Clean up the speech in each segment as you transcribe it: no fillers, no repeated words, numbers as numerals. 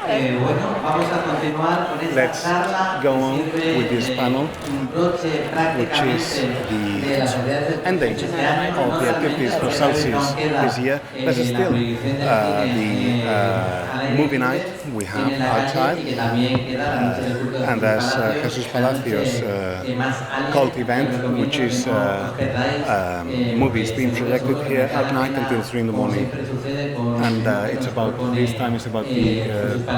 Bueno, vamos a continuar con esta Let's charla go que on sirve with this de panel, broche which is prácticamente de las actividades the ending de este año, no of the solamente activities for porque sabes que Celsius aún queda this year, but la still prohibición del cine the al aire movie libre night we have en la calle outside, y que también queda la noche del culto de and Jesús as Palacios, Jesus la Palacios noche más alegre, cult que event, recomiendo which que is no os perdáis, movies porque being seguro projected que here merece at la night pena, until 3 in the como morning. siempre sucede con un And menú que it's nos about propone this time is about the Jesús Palacios.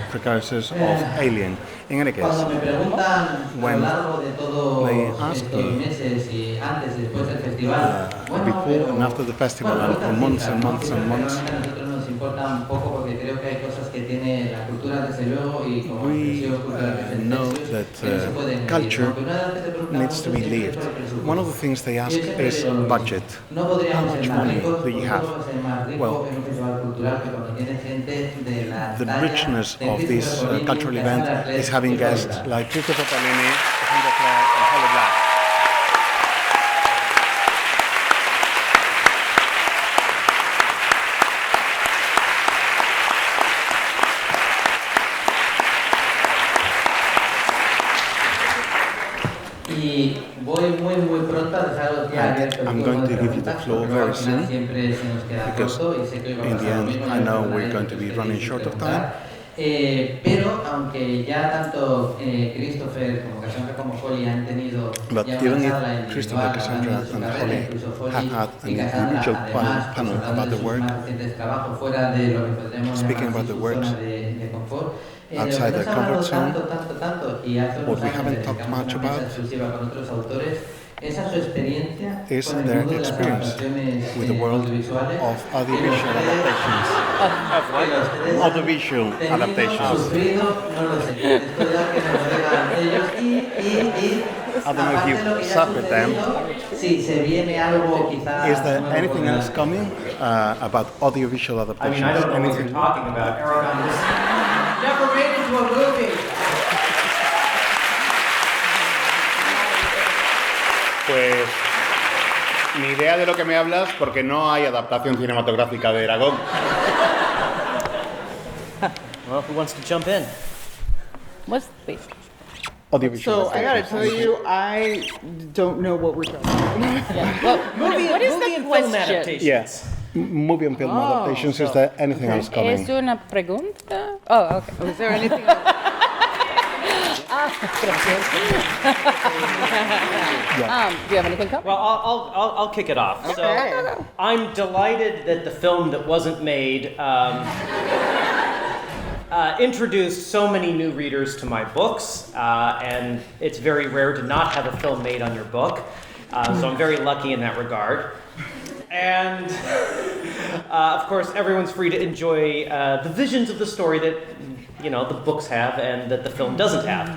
precursors of Alien. In any case, Cuando me preguntan a lo when largo de todos they ask estos me meses y antes y después del festival, bueno, before pero and after the festival, bueno, and for months and months and months, realmente a nosotros nos importa un poco porque creo que hay cosas que tiene la cultura desde luego y como we expresión cultural que es el know Celsius, that que no se pueden medir, culture ¿no? Pero una de las que te preguntan needs to mucho be siempre es lived. por el presupuesto. One of the things they Yo ask siempre is digo lo mismo. budget. No How podríamos much ser más money ricos, do you have? podríamos ser más ricos Well, en un festival cultural que cuando tiene gente de la the talla richness de of this Christopher Paolini, cultural event Cassandra Clare is having y Holly guests Black. like Christopher Paolini, Cassandra Clare, and Holly Black. Y voy muy pronto a dejaros ya abierto el I'm turno going de to give you the preguntas, floor porque luego very al final soon, siempre se nos queda because corto y sé que hoy va a in the pasar lo end, mismo, I ya know perdonaré we're going to que be os running queréis short of preguntar. time. Pero aunque ya tanto Christopher como Cassandra como Holly han tenido But ya even una if charla Christopher, individual Cassandra, hablando de su and carrera, Holly incluso have Holly had y an Cassandra individual además pues, panel hablando about de the sus work, más recientes trabajos fuera de lo que podríamos speaking llamar about así the su works zona de confort. outside De lo their que no se ha comfort zone, hablado tanto y hace what unos we años haven't talked dedicamos much una mesa about exclusiva con otros autores, esa su experiencia is con el their mundo de las experience adaptaciones with the world audiovisuales of audiovisual adaptations. Audiovisual adaptations. sufrido, no lo sé, esto ya que nos lo digan ellos y I don't know if aparte you de lo que ya ha suffered them. sucedido, si se viene algo quizás Is there nuevo anything por else delante. coming about audiovisual I adaptations? mean, I don't know what you're Anything? talking about. Aragon was never made into a movie. Pues ni idea de lo que me hablas porque no hay adaptación cinematográfica de Aragón. Well, who wants to jump in? Wait. Audiovisual So I gotta tell you, I don't know what we're talking about. Well, Movie, what is movie the and film question? adaptations. Yes. Movie and film adaptations. Is there anything else coming? ¿Es una pregunta? Oh, okay. Is there anything else? Do you have anything coming? Well, I'll kick it off. Okay. So, I'm delighted that the film that wasn't made introduced so many new readers to my books, and it's very rare to not have a film made on your book. So I'm very lucky in that regard. And of course, everyone's free to enjoy the visions of the story that the books have and that the film doesn't have.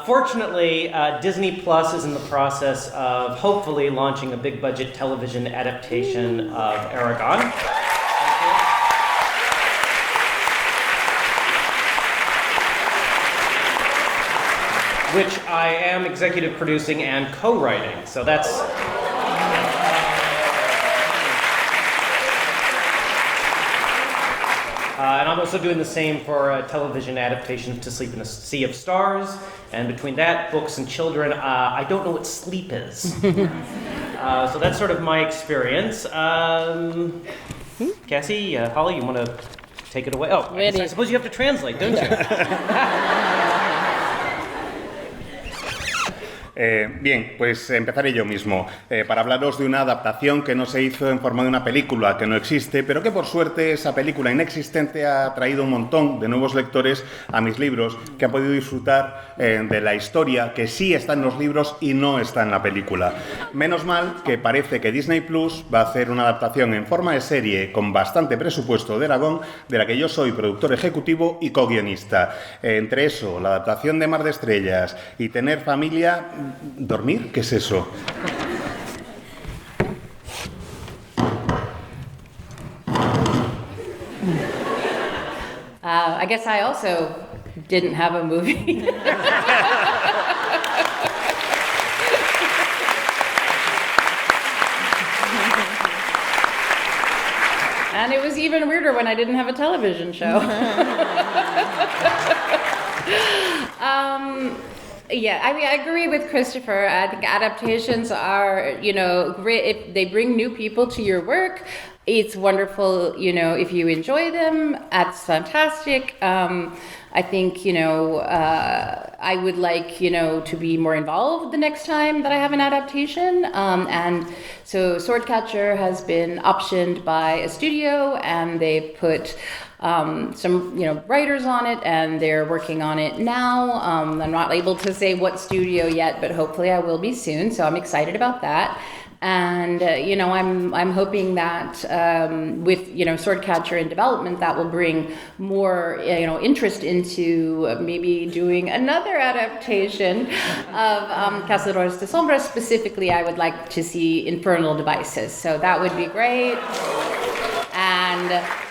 Fortunately, Disney Plus is in the process of hopefully launching a big budget television adaptation of Aragon. Which I am executive producing and co-writing. So that's and I'm also doing the same for television adaptations to Sleep in a Sea of Stars. And between that, books and children, I don't know what sleep is. So that's sort of my experience. Cassie, Holly, you want to take it away? Oh, I suppose you have to translate, don't you? Bien, pues empezaré yo mismo para hablaros de una adaptación que no se hizo en forma de una película que no existe, pero que por suerte esa película inexistente ha traído un montón de nuevos lectores a mis libros que han podido disfrutar de la historia que sí está en los libros y no está en la película. Menos mal que parece que Disney Plus va a hacer una adaptación en forma de serie con bastante presupuesto de Aragón, de la que yo soy productor ejecutivo y co-guionista. Entre eso, la adaptación de Mar de Estrellas y tener familia... ¿Dormir? ¿Qué es eso? I guess I also didn't have a movie. it was even weirder when I didn't have a television show. Yeah, I mean, I agree with Christopher. I think adaptations are, great if they bring new people to your work. It's wonderful, if you enjoy them, that's fantastic. I think, I would like, to be more involved the next time that I have an adaptation. And so Swordcatcher has been optioned by a studio, and they've put some, writers on it, and they're working on it now. I'm not able to say what studio yet, but hopefully I will be soon. So I'm excited about that. And I'm hoping that with Swordcatcher in development, that will bring more interest into maybe doing another adaptation of Cazadores de Sombras. Specifically, I would like to see Infernal Devices, so that would be great.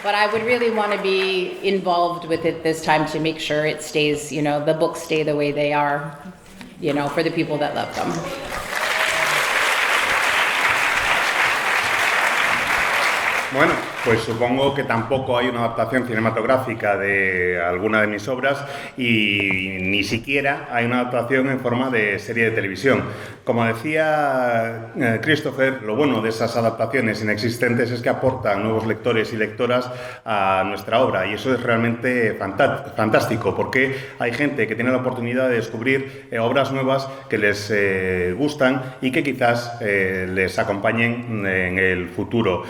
But I would really want to be involved with it this time to make sure it stays, the books stay the way they are, for the people that love them. Bueno, pues supongo que tampoco hay una adaptación cinematográfica de alguna de mis obras y ni siquiera hay una adaptación en forma de serie de televisión. Como decía Christopher, lo bueno de esas adaptaciones inexistentes es que aportan nuevos lectores y lectoras a nuestra obra, y eso es realmente fantástico, porque hay gente que tiene la oportunidad de descubrir obras nuevas que les gustan y que quizás les acompañen en el futuro.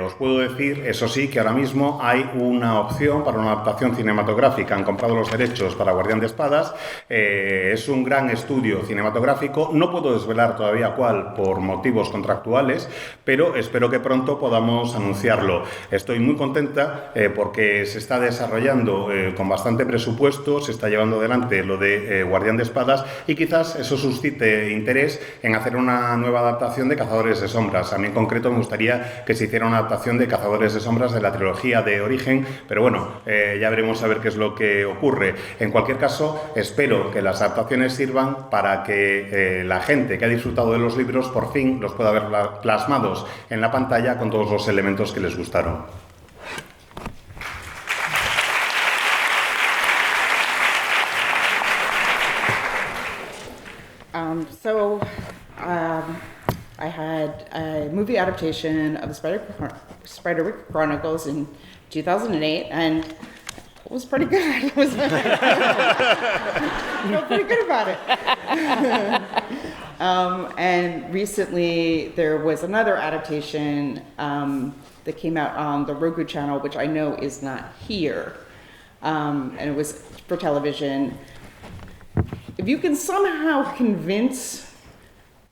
Os puedo decir, eso sí, que ahora mismo hay una opción para una adaptación cinematográfica. Han comprado los derechos para Guardián de Espadas. Es un gran estudio cinematográfico. No puedo desvelar todavía cuál por motivos contractuales, pero espero que pronto podamos anunciarlo. Estoy muy contenta porque se está desarrollando con bastante presupuesto, se está llevando adelante lo de Guardián de Espadas, y quizás eso suscite interés en hacer una nueva adaptación de Cazadores de Sombras. A mí en concreto me gustaría que se hiciera una adaptación de Cazadores de Sombras de la trilogía de Origen, pero bueno, ya veremos a ver qué es lo que ocurre. En cualquier caso, espero que las adaptaciones sirvan para que la gente que ha disfrutado de los libros por fin los pueda ver plasmados en la pantalla con todos los elementos que les gustaron. I had a movie adaptation of the Spiderwick Chronicles in 2008, and it was pretty good. I felt pretty good about it. And recently there was another adaptation that came out on the Roku channel, which I know is not here, and it was for television. If you can somehow convince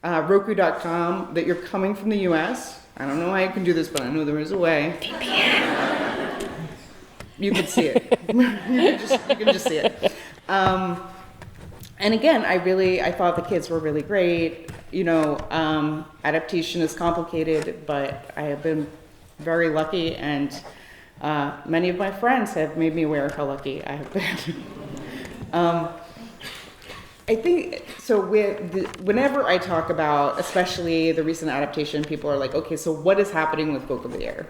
Roku.com that you're coming from the US. I don't know how you can do this, but I know there is a way. VPN. You can see it. you can just see it. And again, I thought the kids were really great. Adaptation is complicated, but I have been very lucky, and many of my friends have made me aware of how lucky I have been. I think, so whenever I talk about, especially the recent adaptation, people are like, okay, so what is happening with Book of the Air?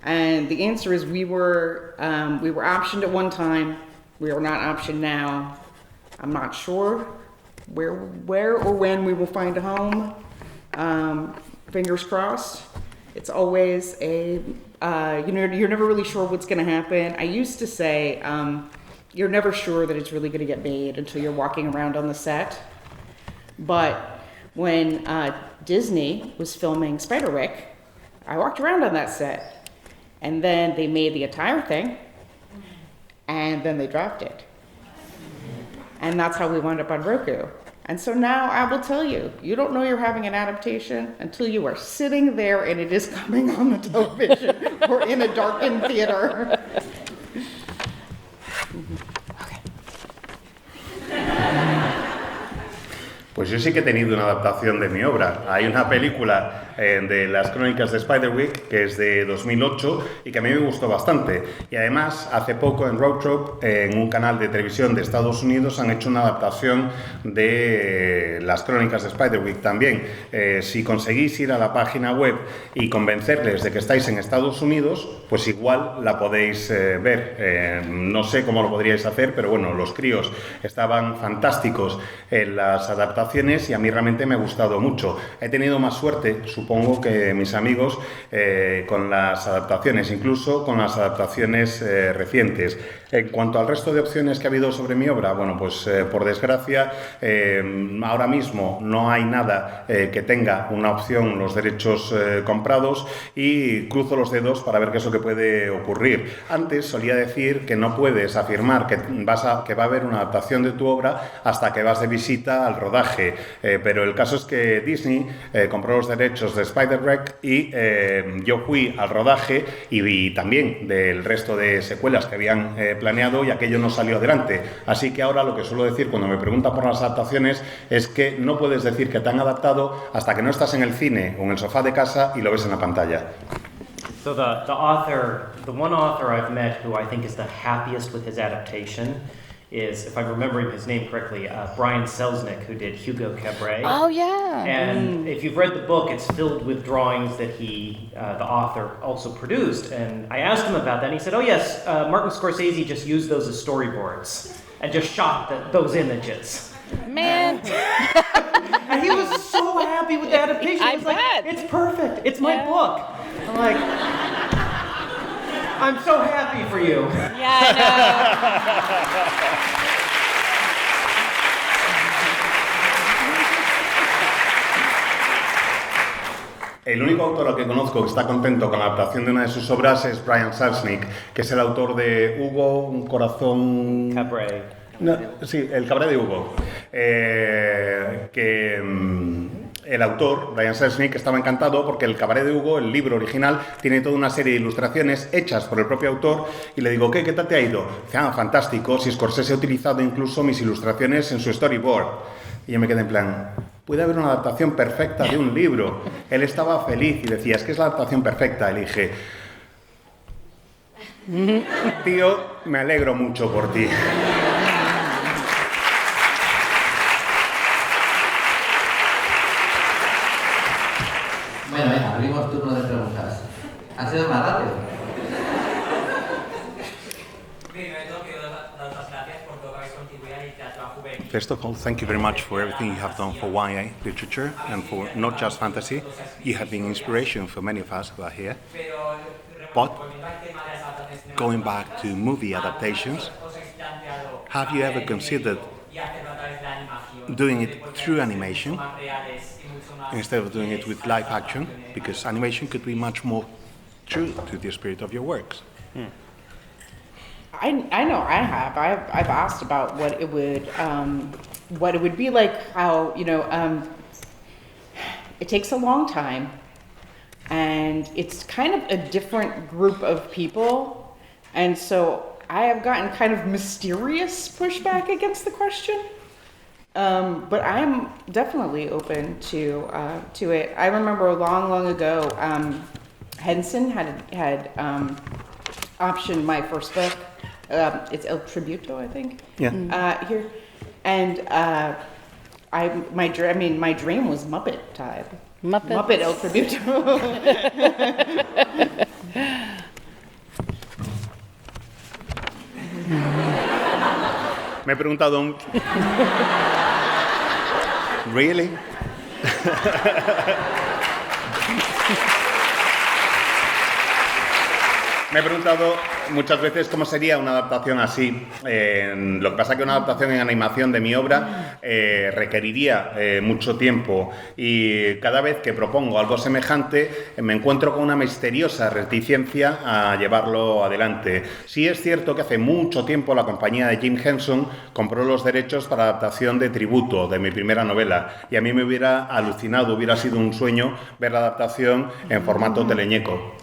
And the answer is we were optioned at one time, we are not optioned now. I'm not sure where or when we will find a home. Fingers crossed. It's always you're never really sure what's gonna happen. I used to say, you're never sure that it's really going to get made until you're walking around on the set. But when Disney was filming Spiderwick, I walked around on that set. And then they made the entire thing, and then they dropped it. And that's how we wound up on Roku. And so now I will tell you, you don't know you're having an adaptation until you are sitting there and it is coming on the television or in a darkened theater. Pues yo sí que he tenido una adaptación de mi obra. Hay una película de las crónicas de Spiderwick, que es de 2008 y que a mí me gustó bastante. Y además, hace poco en Road Trope, en un canal de televisión de Estados Unidos, han hecho una adaptación de las crónicas de Spiderwick también. Si conseguís ir a la página web y convencerles de que estáis en Estados Unidos, pues igual la podéis ver. No sé cómo lo podríais hacer, pero bueno, los críos estaban fantásticos en las adaptaciones y a mí realmente me ha gustado mucho. He tenido más suerte, supongo, que mis amigos con las adaptaciones, incluso con las adaptaciones recientes. En cuanto al resto de opciones que ha habido sobre mi obra, bueno, pues por desgracia, ahora mismo no hay nada que tenga una opción, los derechos comprados, y cruzo los dedos para ver qué es lo que puede ocurrir. Antes solía decir que no puedes afirmar que va a haber una adaptación de tu obra hasta que vas de visita al rodaje, pero el caso es que Disney compró los derechos de Spider-Wreck y yo fui al rodaje y también del resto de secuelas que habían planeado, y aquello no salió adelante. Así que ahora lo que suelo decir cuando me preguntan por las adaptaciones es que no puedes decir que te han adaptado hasta que no estás en el cine o en el sofá de casa y lo ves en la pantalla. So the one author I've met who I think is the happiest with his adaptation is, if I'm remembering his name correctly, Brian Selznick, who did Hugo Cabret. Oh, yeah. And if you've read the book, it's filled with drawings that he, the author, also produced. And I asked him about that, and he said, oh yes, Martin Scorsese just used those as storyboards and just shot those images. Man. And he was so happy with the adaptation. I He was like, bet. it's perfect. It's my book. I'm like, I'm so happy for you. Yeah, I know. El único autor al que conozco que está contento con la adaptación de una de sus obras es Brian Selznick, que es el autor de Hugo, un corazón... Cabret. No, sí, el Cabaret de Hugo. El autor, Brian Selznick, estaba encantado porque el Cabaret de Hugo, el libro original, tiene toda una serie de ilustraciones hechas por el propio autor, y le digo, ¿qué tal te ha ido? Dice, fantástico, si Scorsese ha utilizado incluso mis ilustraciones en su storyboard. Y yo me quedé en plan, puede haber una adaptación perfecta de un libro. Él estaba feliz y decía, es que es la adaptación perfecta. Le dije, tío, me alegro mucho por ti. Bueno, venga, abrimos turno de preguntas. ¿Ha sido más rápido? First of all, thank you very much for everything you have done for YA literature and for not just fantasy. You have been inspiration for many of us who are here. But going back to movie adaptations, have you ever considered doing it through animation instead of doing it with live action? Because animation could be much more true to the spirit of your works. I know I have. I've asked about what it would be like. How it takes a long time, and it's kind of a different group of people, and so I have gotten kind of mysterious pushback against the question. But I'm definitely open to it. I remember long ago, Henson had optioned my first book. It's El Tributo, I think. Yeah. Here, and my dream was Muppet type. Muppet El Tributo. Me he preguntado... Really? Me he preguntado muchas veces cómo sería una adaptación así. Lo que pasa es que una adaptación en animación de mi obra requeriría mucho tiempo, y cada vez que propongo algo semejante me encuentro con una misteriosa reticencia a llevarlo adelante. Sí es cierto que hace mucho tiempo la compañía de Jim Henson compró los derechos para adaptación de Tributo, de mi primera novela, y a mí me hubiera alucinado, hubiera sido un sueño ver la adaptación en formato teleñeco.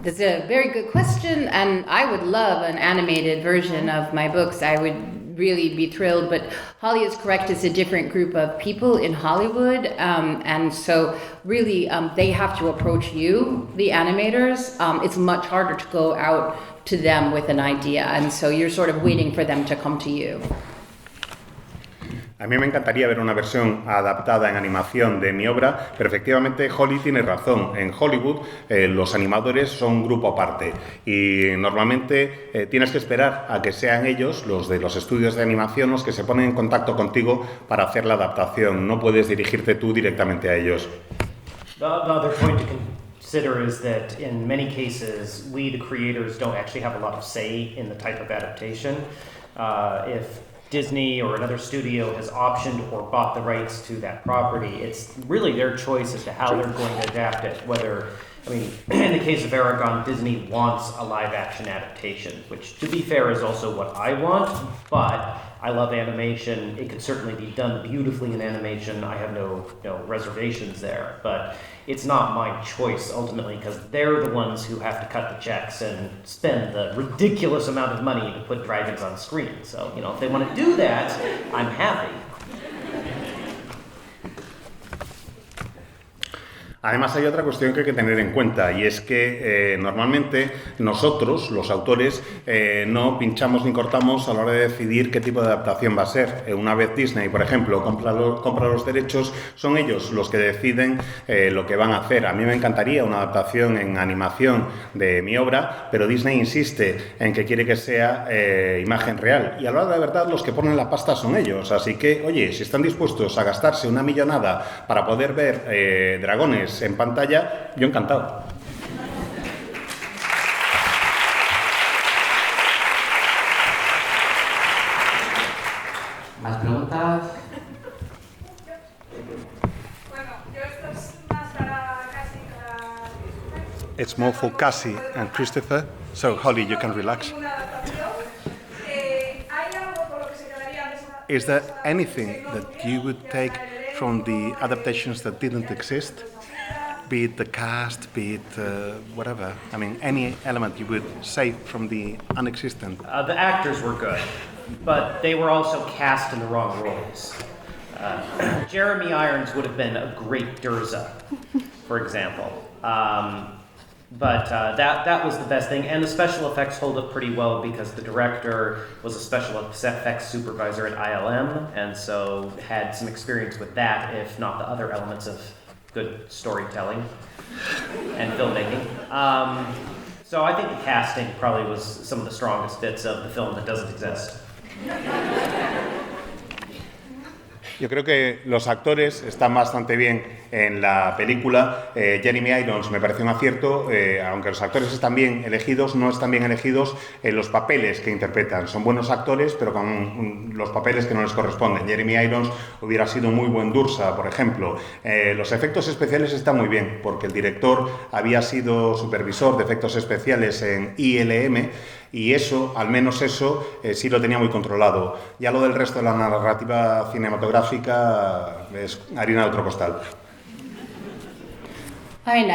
That's a very good question, and I would love an animated version of my books. I would really be thrilled. But Holly is correct; it's a different group of people in Hollywood, and so really they have to approach you, the animators. It's much harder to go out to them with an idea, and so you're sort of waiting for them to come to you. A mí me encantaría ver una versión adaptada en animación de mi obra, pero efectivamente Holly tiene razón. En Hollywood los animadores son un grupo aparte y normalmente tienes que esperar a que sean ellos, los de los estudios de animación, los que se ponen en contacto contigo para hacer la adaptación. No puedes dirigirte tú directamente a ellos. The other point to consider is that in many cases, we, the creators, don't actually have a lot of say in the type of adaptation. If Disney or another studio has optioned or bought the rights to that property, it's really their choice as to how they're going to adapt it. Whether, I mean, in the case of Aragon, Disney wants a live action adaptation, which to be fair is also what I want, but I love animation. It could certainly be done beautifully in animation. I have no reservations there, but it's not my choice ultimately because they're the ones who have to cut the checks and spend the ridiculous amount of money to put dragons on screen. So, if they want to do that, I'm happy. Además hay otra cuestión que hay que tener en cuenta y es que normalmente nosotros, los autores, no pinchamos ni cortamos a la hora de decidir qué tipo de adaptación va a ser. Una vez Disney, por ejemplo, compra los derechos, son ellos los que deciden lo que van a hacer. A mí me encantaría una adaptación en animación de mi obra, pero Disney insiste en que quiere que sea imagen real. Y a la hora de la verdad los que ponen la pasta son ellos. Así que, oye, si están dispuestos a gastarse una millonada para poder ver dragones en pantalla, yo encantado. ¿Más preguntas? Bueno, yo esto es más para Cassie y para... It's more for Cassie and Christopher, so Holly, you can relax. Una adaptación. ¿Hay algo por lo que se quedaría de Is there anything that you would take from the adaptations that didn't exist? Be it the cast, be it whatever. I mean, any element you would save from the unexistent. The actors were good, but they were also cast in the wrong roles. Jeremy Irons would have been a great Durza, for example. But that was the best thing, and the special effects hold up pretty well because the director was a special effects supervisor at ILM, and so had some experience with that, if not the other elements of good storytelling and filmmaking. So I think the casting probably was some of the strongest bits of the film that doesn't exist. Yo creo que los actores están bastante bien en la película. Jeremy Irons me parece un acierto, aunque los actores están bien elegidos, no están bien elegidos en los papeles que interpretan. Son buenos actores, pero con los papeles que no les corresponden. Jeremy Irons hubiera sido muy buen Dursa, por ejemplo. Los efectos especiales están muy bien, porque el director había sido supervisor de efectos especiales en ILM, y eso, al menos eso, sí lo tenía muy controlado. Ya lo del resto de la narrativa cinematográfica es harina de otro costal. I mean,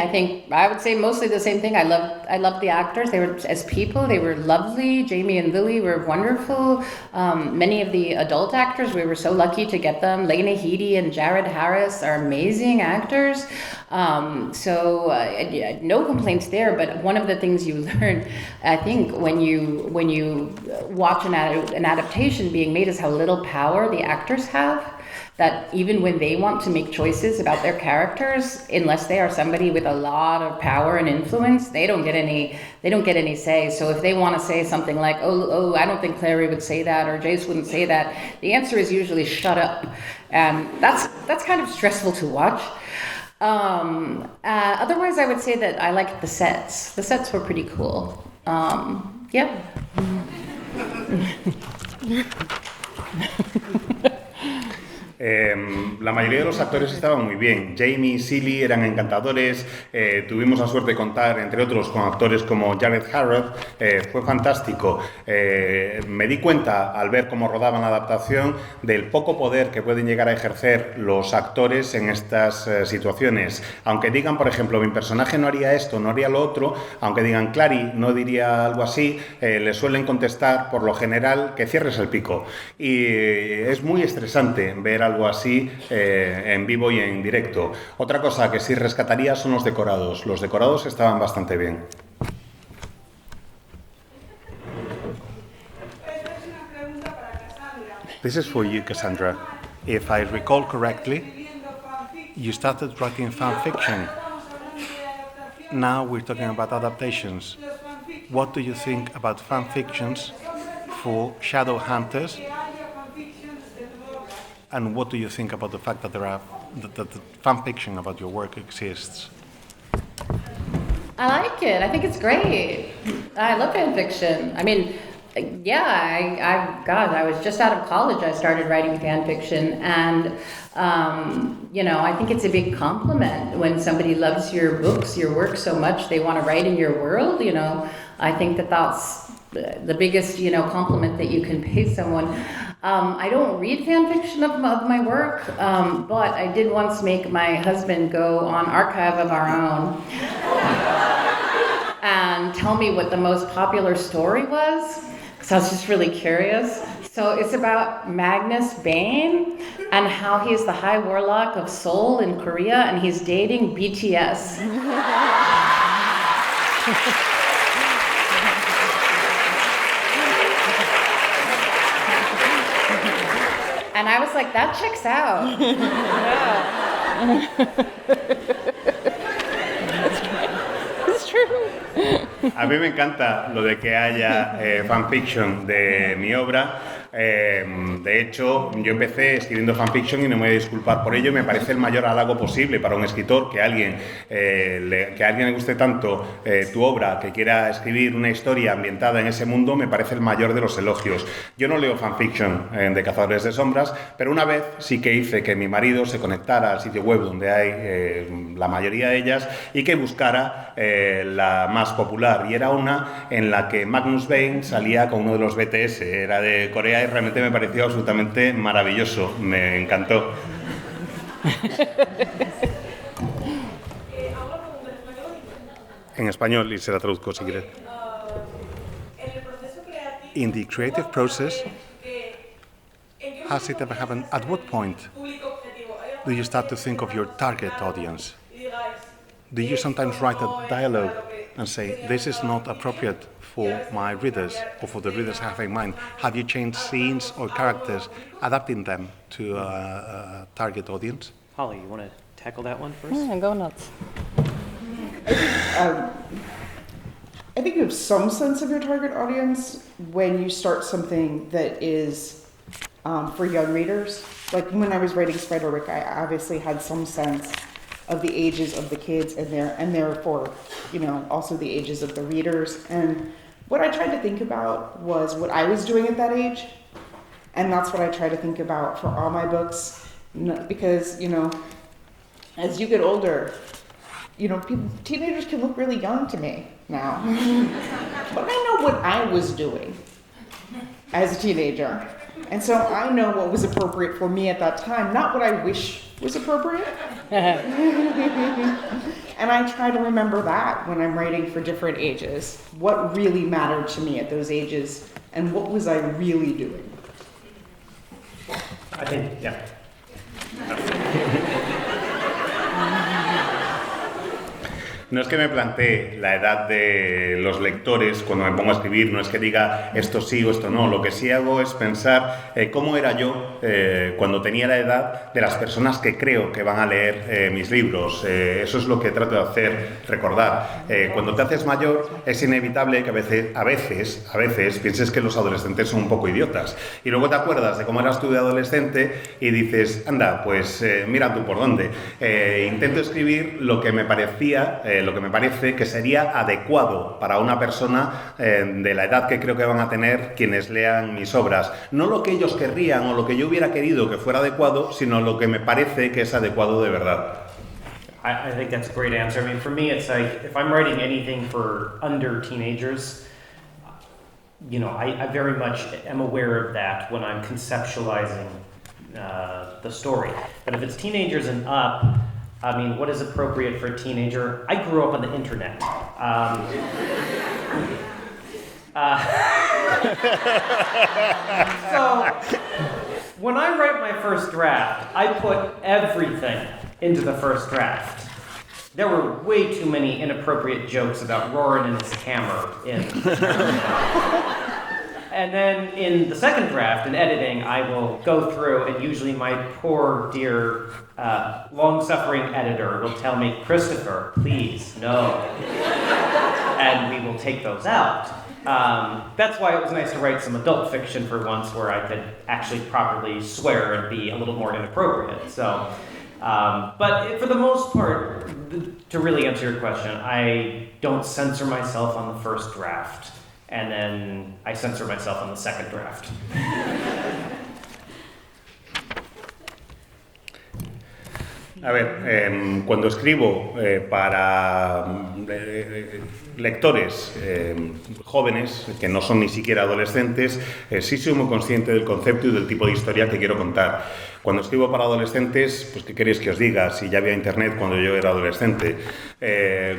I would say mostly the same thing. I loved the actors. They were, as people, they were lovely. Jamie and Lily were wonderful. Many of the adult actors, we were so lucky to get them. Lena Headey and Jared Harris are amazing actors. No complaints there. But one of the things you learn, I think, when you watch an adaptation being made is how little power the actors have. That even when they want to make choices about their characters, unless they are somebody with a lot of power and influence, they don't get any say. So if they want to say something like, oh, I don't think Clary would say that, or Jace wouldn't say that, the answer is usually shut up. And that's kind of stressful to watch. Otherwise, I would say that I liked the sets. The sets were pretty cool. Yeah. La mayoría de los actores estaban muy bien. Jamie y Cilly eran encantadores. Tuvimos la suerte de contar, entre otros, con actores como Jared Harrow. Fue fantástico. Me di cuenta, al ver cómo rodaban la adaptación, del poco poder que pueden llegar a ejercer los actores en estas situaciones. Aunque digan, por ejemplo, mi personaje no haría esto, no haría lo otro, aunque digan Clary no diría algo así, le suelen contestar, por lo general, que cierres el pico. Y es muy estresante ver algo así en vivo y en directo. Otra cosa que sí rescataría son los decorados. Los decorados estaban bastante bien. Esta es una pregunta para Cassandra. This is for you, Cassandra. If I recall correctly, Escribiendo fanfic. you started writing fan fiction. Estamos hablando de adaptaciones. Now we're talking about adaptations. Los fanfics What do you think about fan fictions for Shadowhunters? que haya fanfictions de tu obra. And what do you think about the fact that that the fan fiction about your work exists? I like it. I think it's great. I love fan fiction. I mean, yeah, God, I was just out of college. I started writing fan fiction, and you know, I think it's a big compliment when somebody loves your books, your work so much they want to write in your world. You know, I think that that's the biggest, you know, compliment that you can pay someone. I don't read fan fiction of my work, but I did once make my husband go on Archive of Our Own and tell me what the most popular story was, because I was just really curious. So it's about Magnus Bane and how he's the High Warlock of Seoul in Korea, and he's dating BTS. And I was like, that checks out. It's true. A mí me encanta lo de que haya fanfiction de mi obra. De hecho, yo empecé escribiendo fanfiction y no me voy a disculpar por ello. Me parece el mayor halago posible para un escritor que a alguien le guste tanto tu obra, que quiera escribir una historia ambientada en ese mundo. Me parece el mayor de los elogios. Yo no leo fanfiction de Cazadores de Sombras, pero una vez sí que hice que mi marido se conectara al sitio web donde hay la mayoría de ellas y que buscara la más popular, y era una en la que Magnus Bane salía con uno de los BTS, era de Corea y realmente me pareció absolutamente maravilloso, me encantó. En español, y se la traduzco si quieres. En el proceso creativo. In the creative process, ¿En qué has it ever happened? At what point público objetivo? ¿Hay do you start to think of your target audience? y digáis, Do you sometimes write a dialogue and say, this is not appropriate for my readers or for the readers I have in mind? Have you changed scenes or characters, adapting them to a target audience? Holly, you want to tackle that one first? Yeah, go nuts. I think you have some sense of your target audience when you start something that is for young readers. Like when I was writing Spiderwick, I obviously had some sense of the ages of the kids and therefore, you know, also the ages of the readers. And what I tried to think about was what I was doing at that age, and that's what I try to think about for all my books, because, you know, as you get older, you know, teenagers can look really young to me now. But I know what I was doing as a teenager. And so I know what was appropriate for me at that time, not what I wish was appropriate. And I try to remember that when I'm writing for different ages. What really mattered to me at those ages, and what was I really doing? I think, yeah. No es que me plantee la edad de los lectores cuando me pongo a escribir, no es que diga esto sí o esto no, lo que sí hago es pensar cómo era yo cuando tenía la edad de las personas que creo que van a leer mis libros. Eso es lo que trato de hacer recordar. Cuando te haces mayor es inevitable que a veces pienses que los adolescentes son un poco idiotas y luego te acuerdas de cómo eras tú de adolescente y dices, anda, pues mira tú por dónde. Intento escribir lo que me parecía lo que me parece que sería adecuado para una persona de la edad que creo que van a tener quienes lean mis obras. No lo que ellos querrían o lo que yo hubiera querido que fuera adecuado, sino lo que me parece que es adecuado de verdad. I think that's a great answer. I mean, for me, it's like if I'm writing anything for under teenagers, you know, I very much am aware of that when I'm conceptualizing the story. But if it's teenagers and up, I mean, what is appropriate for a teenager? I grew up on the internet. So when I write my first draft, I put everything into the first draft. There were way too many inappropriate jokes about Roran and his hammer in. And then in the second draft, in editing, I will go through, and usually my poor, dear, long-suffering editor will tell me, Christopher, please, no. And we will take those out. That's why it was nice to write some adult fiction for once where I could actually properly swear and be a little more inappropriate. So, but for the most part, to really answer your question, I don't censor myself on the first draft, and then I censor myself on the second draft. A ver, cuando escribo para lectores jóvenes, que no son ni siquiera adolescentes, sí soy muy consciente del concepto y del tipo de historia que quiero contar. Cuando escribo para adolescentes, pues ¿qué queréis que os diga? Si ya había internet cuando yo era adolescente.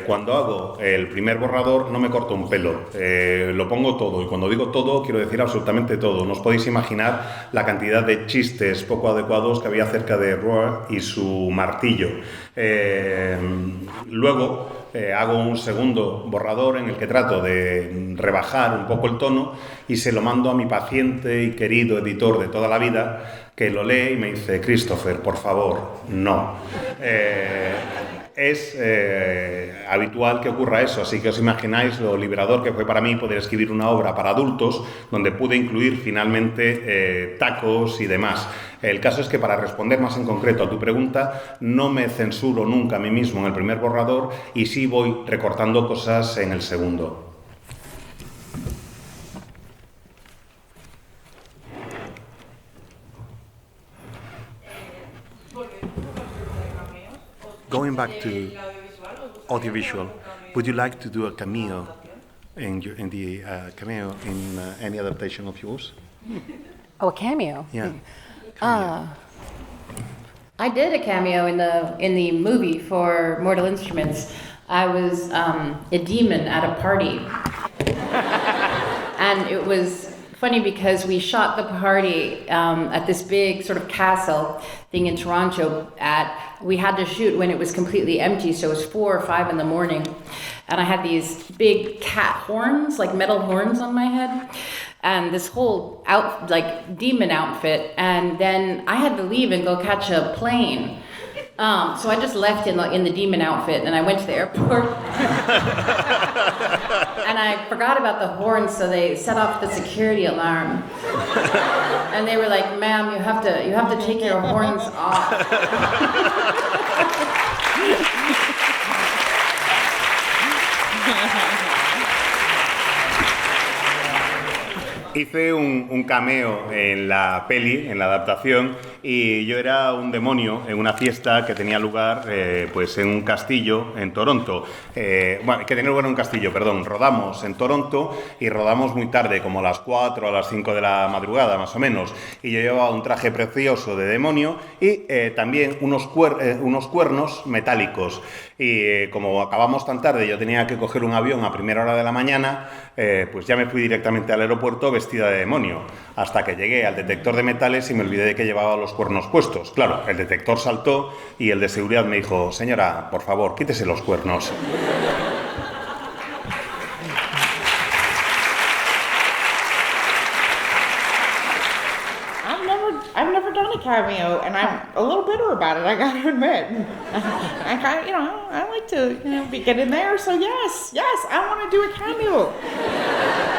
Cuando hago el primer borrador no me corto un pelo, lo pongo todo, y cuando digo todo quiero decir absolutamente todo. No os podéis imaginar la cantidad de chistes poco adecuados que había acerca de Roar y su martillo. Luego hago un segundo borrador en el que trato de rebajar un poco el tono y se lo mando a mi paciente y querido editor de toda la vida, que lo lee y me dice: Christopher, por favor, no. Es habitual que ocurra eso, así que os imagináis lo liberador que fue para mí poder escribir una obra para adultos donde pude incluir finalmente tacos y demás. El caso es que, para responder más en concreto a tu pregunta, no me censuro nunca a mí mismo en el primer borrador y sí voy recortando cosas en el segundo. Going back to audiovisual, would you like to do a cameo in any adaptation of yours? Oh, a cameo. Yeah. I did a cameo in the movie for Mortal Instruments. I was a demon at a party, and it was funny because we shot the party at this big sort of castle thing in Toronto. We had to shoot when it was completely empty, so it was 4 or 5 in the morning, and I had these big cat horns, like metal horns, on my head, and this whole demon outfit. And then I had to leave and go catch a plane. So I just left in the demon outfit, and I went to the airport. And I forgot about the horns, so they set off the security alarm. And they were like, "Ma'am, you have to take your horns off." Hice un cameo en la peli, en la adaptación, y yo era un demonio en una fiesta que tenía lugar pues en un castillo en Toronto. Rodamos en Toronto y rodamos muy tarde, como a las 4 o a las 5 de la madrugada, más o menos. Y yo llevaba un traje precioso de demonio y también unos cuernos metálicos. Y como acabamos tan tarde, yo tenía que coger un avión a primera hora de la mañana, pues ya me fui directamente al aeropuerto vestida de demonio, hasta que llegué al detector de metales y me olvidé de que llevaba los cuernos puestos. Claro, el detector saltó y el de seguridad me dijo: "Señora, por favor, quítese los cuernos". I've never done a cameo, and I'm a little bitter about it, I gotta admit. I like to, get in there, so yes, I want to do a cameo.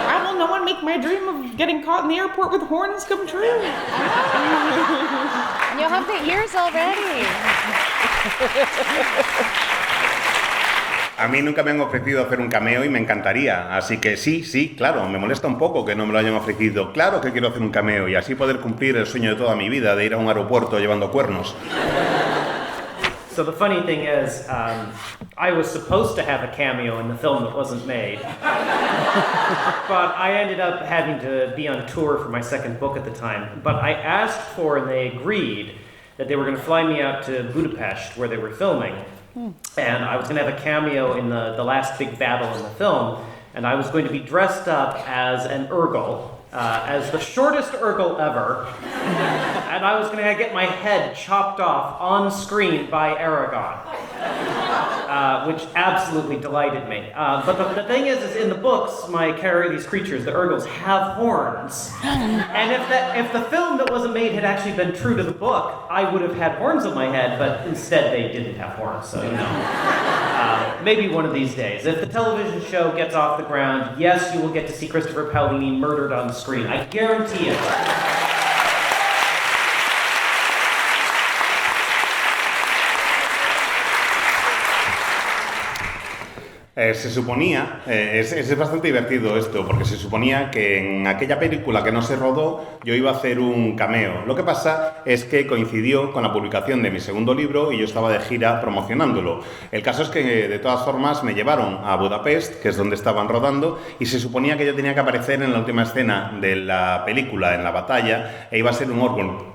I will no one make my dream of getting caught in the airport with horns come true. You'll have the ears already. A mí nunca me han ofrecido hacer un cameo y me encantaría. Así que sí, claro, me molesta un poco que no me lo hayan ofrecido. Claro que quiero hacer un cameo y así poder cumplir el sueño de toda mi vida de ir a un aeropuerto llevando cuernos. So the funny thing is, I was supposed to have a cameo in the film that wasn't made. But I ended up having to be on tour for my second book at the time. But I asked for, and they agreed, that they were going to fly me out to Budapest where they were filming. And I was going to have a cameo in the last big battle in the film. And I was going to be dressed up as an Urgal, as the shortest Urgal ever. And I was going to get my head chopped off on screen by Aragorn. Which absolutely delighted me. But the thing is in the books, these creatures, the Urgals, have horns. And if the film that wasn't made had actually been true to the book, I would have had horns on my head, but instead they didn't have horns, so maybe one of these days. If the television show gets off the ground, yes, you will get to see Christopher Paolini murdered on screen. I guarantee it. Se suponía, es bastante divertido esto, porque se suponía que en aquella película que no se rodó yo iba a hacer un cameo. Lo que pasa es que coincidió con la publicación de mi segundo libro y yo estaba de gira promocionándolo. El caso es que de todas formas me llevaron a Budapest, que es donde estaban rodando, y se suponía que yo tenía que aparecer en la última escena de la película, en la batalla, e iba a ser un Orgol,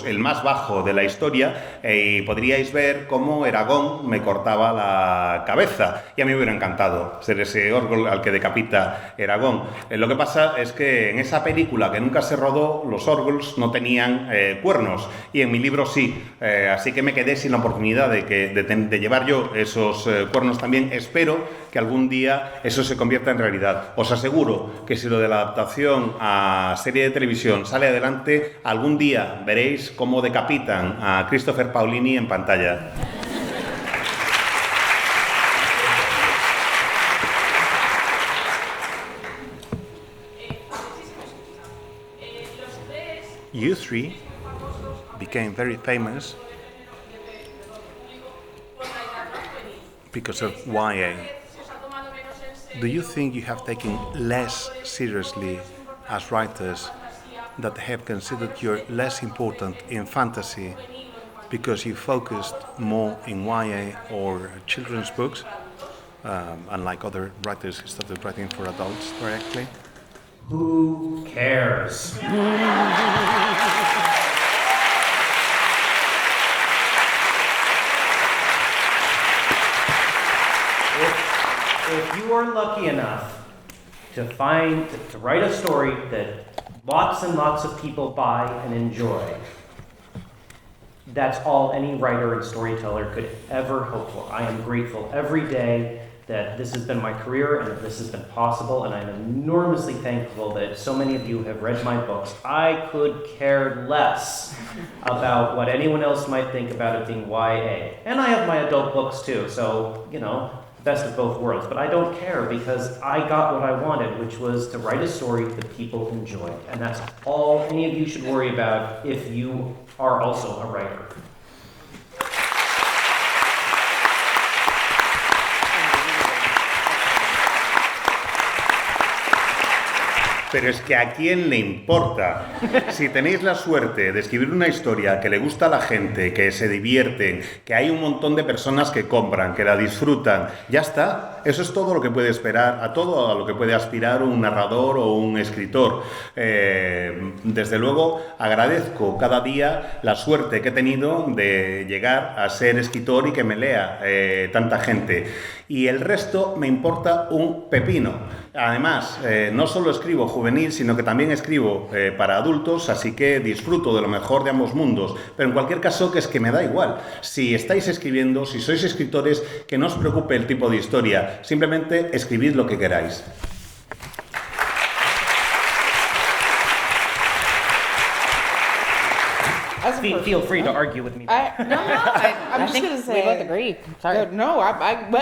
el más bajo de la historia, y podríais ver cómo Aragorn me cortaba la cabeza. Y a mí me hubiera encantado ser ese Orgol al que decapita Aragorn. Lo que pasa es que en esa película que nunca se rodó, los Orgols no tenían cuernos, y en mi libro sí. Así que me quedé sin la oportunidad de llevar yo esos cuernos también. Espero que algún día eso se convierta en realidad. Os aseguro que si lo de la adaptación a serie de televisión sale adelante, algún día veréis cómo decapitan a Christopher Paolini en pantalla. You three became very famous because of YA. Do you think you have taken less seriously as writers that have considered you less important in fantasy because you focused more in YA or children's books, unlike other writers who started writing for adults directly? Who cares? If you are lucky enough to write a story that lots and lots of people buy and enjoy, that's all any writer and storyteller could ever hope for. I am grateful every day that this has been my career and that this has been possible, and I'm enormously thankful that so many of you have read my books. I could care less about what anyone else might think about it being YA. And I have my adult books too, so, best of both worlds. But I don't care because I got what I wanted, which was to write a story that people enjoyed. And that's all any of you should worry about if you are also a writer. Pero es que ¿a quién le importa? Si tenéis la suerte de escribir una historia que le gusta a la gente, que se divierten, que hay un montón de personas que compran, que la disfrutan, ya está. Eso es todo lo que puede esperar, a todo a lo que puede aspirar un narrador o un escritor. Desde luego agradezco cada día la suerte que he tenido de llegar a ser escritor y que me lea tanta gente. Y el resto me importa un pepino. Además, no solo escribo juvenil, sino que también escribo para adultos, así que disfruto de lo mejor de ambos mundos. Pero en cualquier caso, que es que me da igual. Si estáis escribiendo, si sois escritores, que no os preocupe el tipo de historia. Simplemente escribid lo que queráis. Feel free to argue with me. I'm just gonna say we both agree. Sorry. No, I'm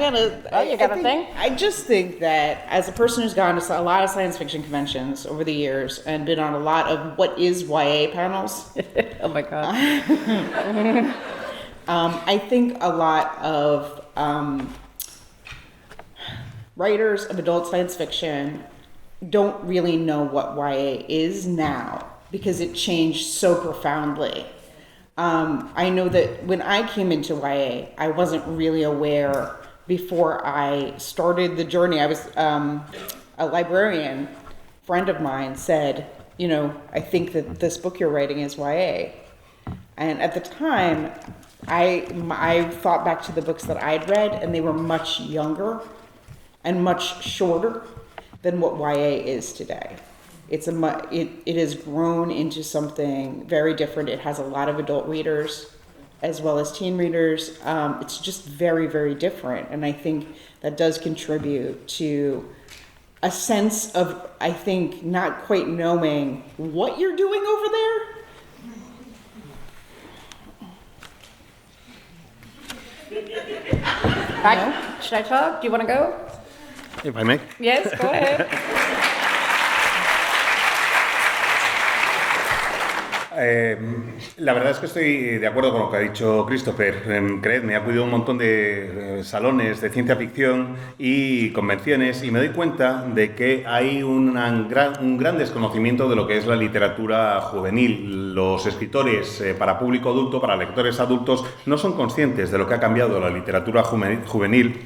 gonna. Oh, you got a thing? I just think that as a person who's gone to a lot of science fiction conventions over the years and been on a lot of what is YA panels, Oh my God. I think a lot of writers of adult science fiction don't really know what YA is now because it changed so profoundly. I know that when I came into YA, I wasn't really aware before I started the journey. I was a librarian friend of mine said, you know, I think that this book you're writing is YA. And at the time, I thought back to the books that I'd read, and they were much younger and much shorter than what YA is today. It has grown into something very different. It has a lot of adult readers as well as teen readers. It's just very, very different. And I think that does contribute to a sense of, I think, not quite knowing what you're doing over there. Should I talk? Do you want to go? If I may. Yes, go ahead. La verdad es que estoy de acuerdo con lo que ha dicho Christopher. Creedme, he acudido a un montón de salones de ciencia ficción y convenciones y me doy cuenta de que hay un gran desconocimiento de lo que es la literatura juvenil. Los escritores para público adulto, para lectores adultos, no son conscientes de lo que ha cambiado la literatura juvenil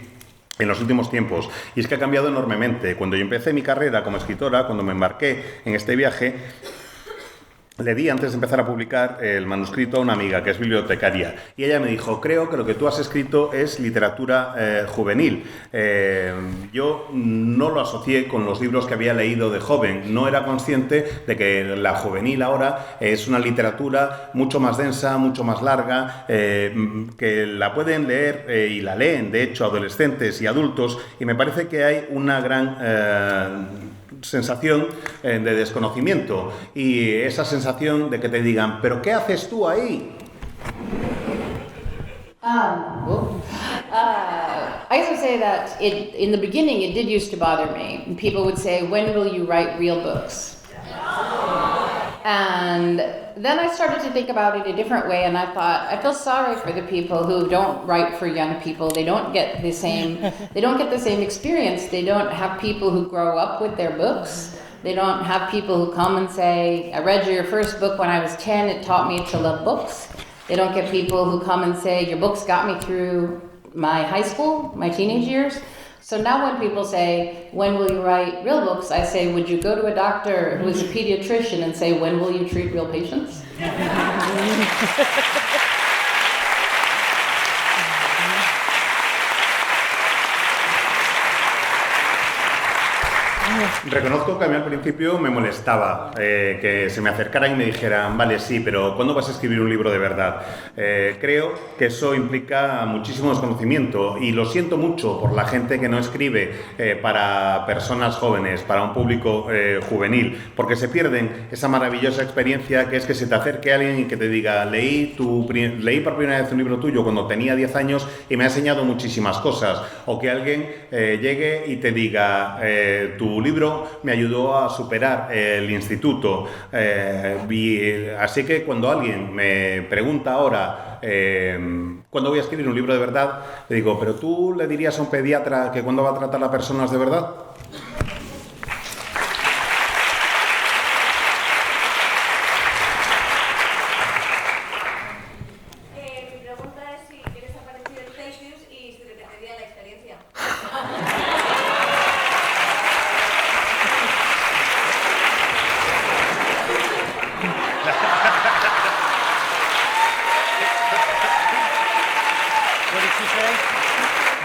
en los últimos tiempos. Y es que ha cambiado enormemente. Cuando yo empecé mi carrera como escritora, cuando me embarqué en este viaje, le di, antes de empezar a publicar, el manuscrito a una amiga que es bibliotecaria y ella me dijo, creo que lo que tú has escrito es literatura juvenil. Yo no lo asocié con los libros que había leído de joven, no era consciente de que la juvenil ahora es una literatura mucho más densa, mucho más larga, que la pueden leer y la leen, de hecho, adolescentes y adultos, y me parece que hay una gran sensación de desconocimiento y esa sensación de que te digan, ¿pero qué haces tú ahí? I used to say that in the beginning it did used to bother me. People would say, when will you write real books? And then I started to think about it a different way, and I thought, I feel sorry for the people who don't write for young people. They don't get the same experience. They don't have people who grow up with their books. They don't have people who come and say, I read your first book when I was 10, it taught me to love books. They don't get people who come and say, your books got me through my high school, my teenage years. So now when people say, when will you write real books? I say, would you go to a doctor who is a pediatrician and say, when will you treat real patients? Reconozco que a mí al principio me molestaba que se me acercaran y me dijeran, vale, sí, pero ¿cuándo vas a escribir un libro de verdad? Creo que eso implica muchísimo desconocimiento y lo siento mucho por la gente que no escribe para personas jóvenes, para un público juvenil, porque se pierden esa maravillosa experiencia que es que se te acerque alguien y que te diga, leí por primera vez un libro tuyo cuando tenía 10 años y me ha enseñado muchísimas cosas, o que alguien llegue y te diga, tu libro me ayudó a superar el instituto. Así que cuando alguien me pregunta ahora cuándo voy a escribir un libro de verdad, le digo, ¿pero tú le dirías a un pediatra que cuándo va a tratar a personas de verdad? Mi pregunta es si quieres aparecer en Celsius y si te dependería la experiencia.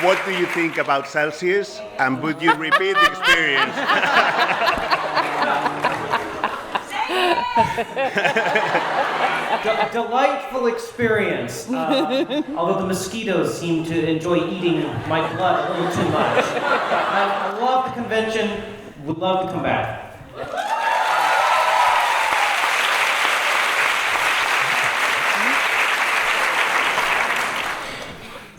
What do you think about Celsius? And would you repeat the experience? Delightful experience. Although the mosquitoes seem to enjoy eating my blood a little too much. I love the convention. Would love to come back.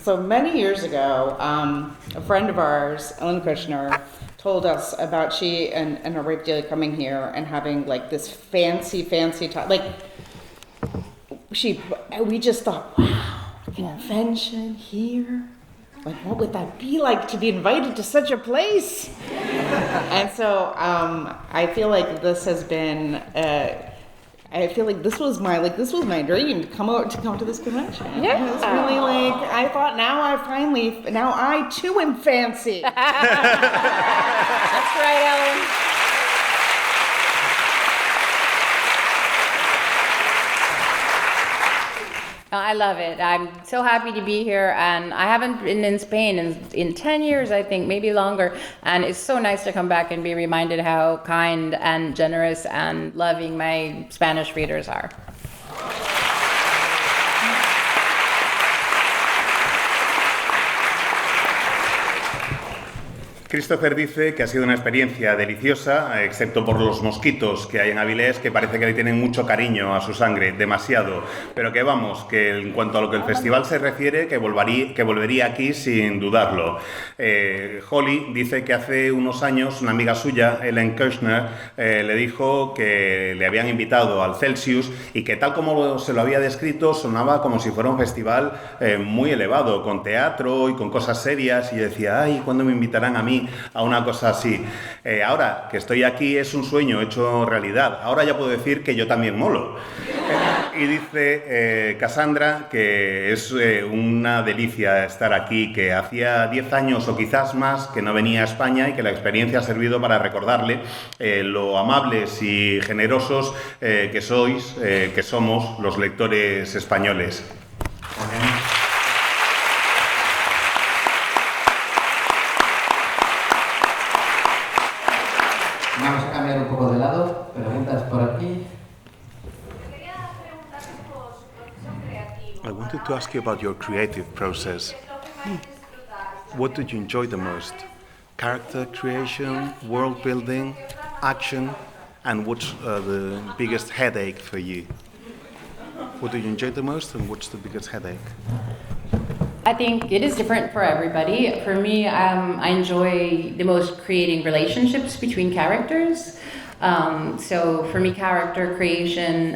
So many years ago, a friend of ours, Ellen Kushner, told us about she and a rape dealer coming here and having like this fancy time. Like, we just thought, wow, a convention here? like, what would that be like to be invited to such a place? And so I feel like this has been, I feel like this was my dream to come to this convention. Yeah. It was really like, I thought now I too am fancy. That's right, Ellen. I love it. I'm so happy to be here, and I haven't been in Spain in 10 years, I think, maybe longer, and it's so nice to come back and be reminded how kind and generous and loving my Spanish readers are. Christopher dice que ha sido una experiencia deliciosa, excepto por los mosquitos que hay en Avilés, que parece que le tienen mucho cariño a su sangre, demasiado. Pero que vamos, que en cuanto a lo que el festival se refiere, que volvería aquí sin dudarlo. Holly dice que hace unos años una amiga suya, Ellen Kirchner, le dijo que le habían invitado al Celsius y que tal como se lo había descrito sonaba como si fuera un festival muy elevado, con teatro y con cosas serias, y decía, ay, ¿cuándo me invitarán a mí a una cosa así? Ahora que estoy aquí es un sueño hecho realidad. Ahora ya puedo decir que yo también molo. Y dice Cassandra que es una delicia estar aquí, que hacía 10 años o quizás más que no venía a España y que la experiencia ha servido para recordarle lo amables y generosos que sois, que somos los lectores españoles. Vamos a cambiar un poco de lado. Preguntas por aquí. Quería preguntarte por su proceso creativo. I wanted to ask you about your creative process. ¿Qué es lo que más disfrutas? What did you enjoy the most? Character creation, world building, action, and what's the biggest headache for you? What do you enjoy the most, and what's the biggest headache? I think it is different for everybody. For me, I enjoy the most creating relationships between characters. So for me, character creation,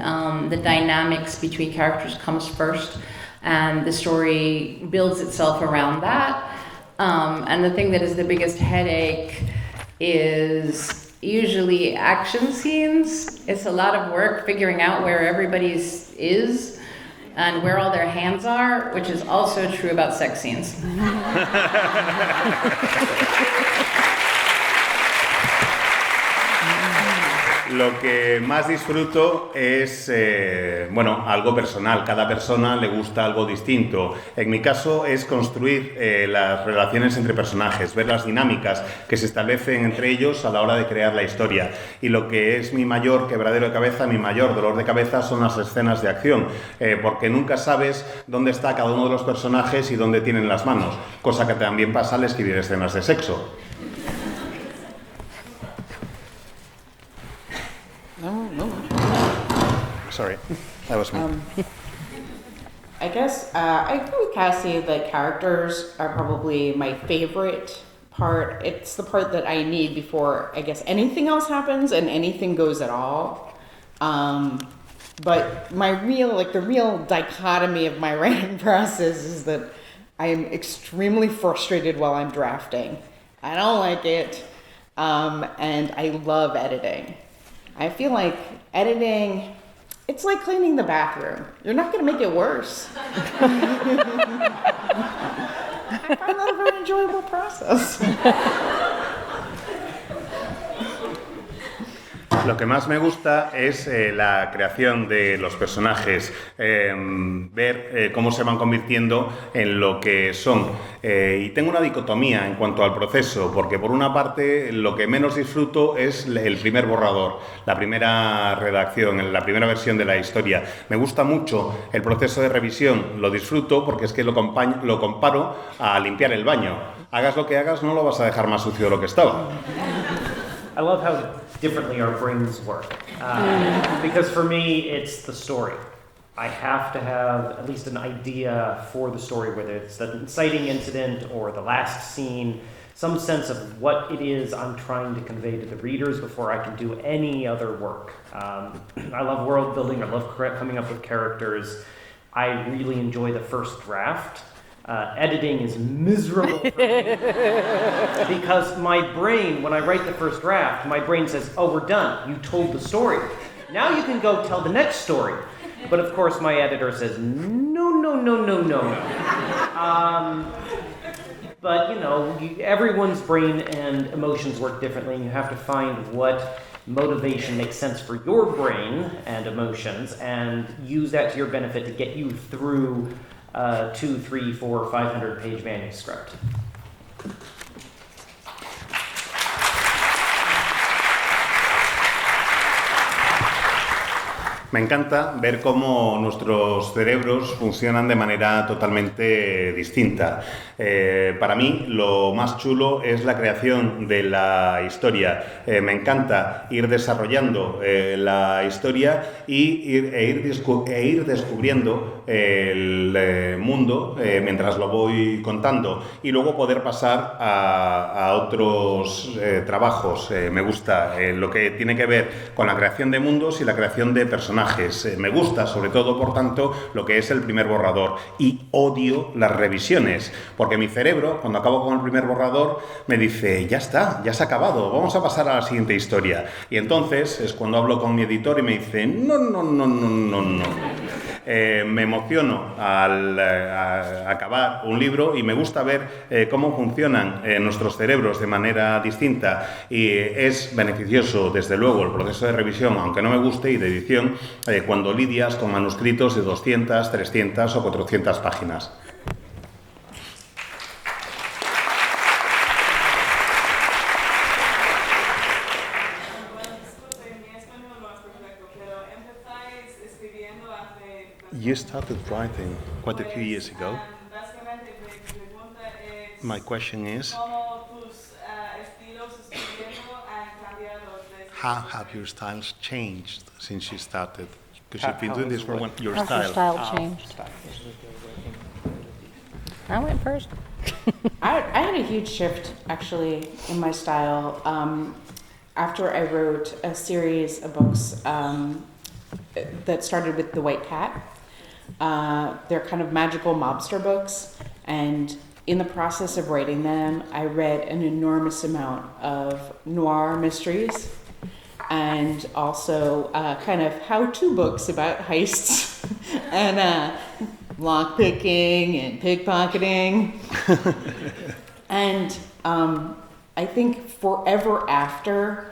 the dynamics between characters comes first, and the story builds itself around that. And the thing that is the biggest headache is usually action scenes. It's a lot of work figuring out where everybody's is and where all their hands are, which is also true about sex scenes. Lo que más disfruto es, algo personal. Cada persona le gusta algo distinto. En mi caso es construir las relaciones entre personajes, ver las dinámicas que se establecen entre ellos a la hora de crear la historia. Y lo que es mi mayor quebradero de cabeza, mi mayor dolor de cabeza son las escenas de acción, porque nunca sabes dónde está cada uno de los personajes y dónde tienen las manos, cosa que también pasa al escribir escenas de sexo. Sorry, that was me. I guess I agree with Cassie that characters are probably my favorite part. It's the part that I need before, I guess, anything else happens and anything goes at all. But the real dichotomy of my writing process is that I am extremely frustrated while I'm drafting. I don't like it, and I love editing. I feel like editing, it's like cleaning the bathroom. You're not going to make it worse. I find that a very enjoyable process. Lo que más me gusta es la creación de los personajes, ver cómo se van convirtiendo en lo que son. Y tengo una dicotomía en cuanto al proceso, porque por una parte lo que menos disfruto es el primer borrador, la primera redacción, la primera versión de la historia. Me gusta mucho el proceso de revisión, lo disfruto porque es que lo comparo a limpiar el baño. Hagas lo que hagas, no lo vas a dejar más sucio de lo que estaba. I love how differently our brains work. Because for me, it's the story. I have to have at least an idea for the story, whether it's the inciting incident or the last scene, some sense of what it is I'm trying to convey to the readers before I can do any other work. I love world building. I love coming up with characters. I really enjoy the first draft. Editing is miserable for me because my brain, when I write the first draft, my brain says, oh, we're done. You told the story. Now you can go tell the next story. But of course, my editor says, no. But, you know, everyone's brain and emotions work differently, and you have to find what motivation makes sense for your brain and emotions and use that to your benefit to get you through 2, 3, 4, 500-page manuscript. Me encanta ver cómo nuestros cerebros funcionan de manera totalmente distinta. Para mí, lo más chulo es la creación de la historia. Me encanta ir desarrollando la historia e ir descubriendo el mundo mientras lo voy contando y luego poder pasar a otros trabajos. Me gusta lo que tiene que ver con la creación de mundos y la creación de personajes. Me gusta, sobre todo, por tanto, lo que es el primer borrador. Y odio las revisiones, porque mi cerebro, cuando acabo con el primer borrador, me dice, ya está, ya se ha acabado, vamos a pasar a la siguiente historia. Y entonces es cuando hablo con mi editor y me dice, no. Me emociono al acabar un libro y me gusta ver cómo funcionan nuestros cerebros de manera distinta, y es beneficioso, desde luego, el proceso de revisión, aunque no me guste, y de edición, cuando lidias con manuscritos de 200, 300 o 400 páginas. You started writing quite a few years ago. My question is, how have your styles changed since you started? Because you've been doing this for your How's your style. style changed? I went first. I had a huge shift, actually, in my style after I wrote a series of books that started with The White Cat. They're kind of magical mobster books, and in the process of writing them, I read an enormous amount of noir mysteries and also kind of how-to books about heists and lockpicking and pickpocketing. And I think forever after,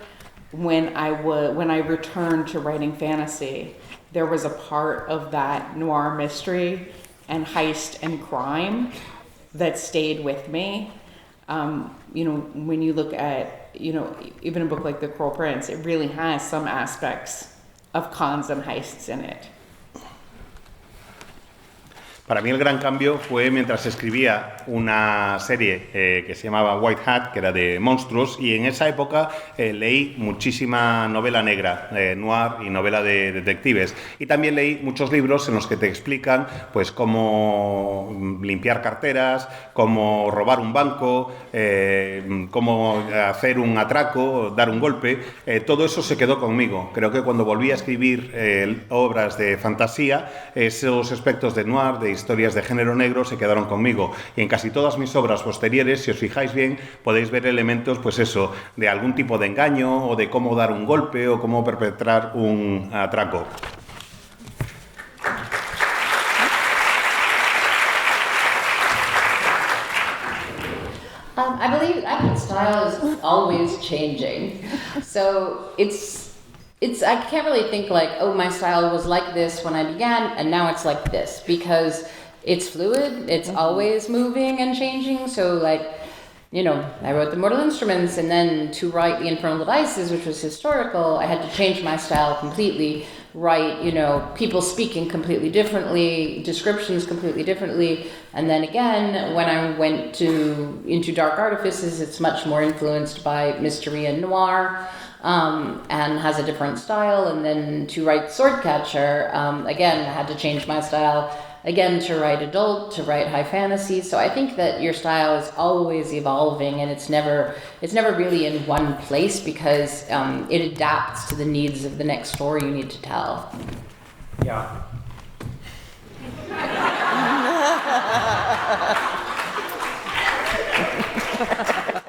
when I returned to writing fantasy, there was a part of that noir mystery and heist and crime that stayed with me. When you look at, even a book like The Cruel Prince, it really has some aspects of cons and heists in it. Para mí el gran cambio fue mientras escribía una serie que se llamaba White Hat, que era de monstruos, y en esa época leí muchísima novela negra, noir y novela de detectives. Y también leí muchos libros en los que te explican pues cómo limpiar carteras, cómo robar un banco, cómo hacer un atraco, dar un golpe. Todo eso se quedó conmigo. Creo que cuando volví a escribir obras de fantasía, esos aspectos de noir, de historias de género negro, se quedaron conmigo, y en casi todas mis obras posteriores, si os fijáis bien, podéis ver elementos, pues eso, de algún tipo de engaño o de cómo dar un golpe o cómo perpetrar un atraco. I think style is always changing. So I can't really think like, oh, my style was like this when I began and now it's like this, because it's fluid, it's always moving and changing. So like, I wrote The Mortal Instruments, and then to write The Infernal Devices, which was historical, I had to change my style completely, write, people speaking completely differently, descriptions completely differently. And then again, when I went into Dark Artifices, it's much more influenced by mystery and noir. And has a different style. And then to write Swordcatcher, again, I had to change my style again to write adult, to write high fantasy. So I think that your style is always evolving, and it's never really in one place, because it adapts to the needs of the next story you need to tell. Yeah.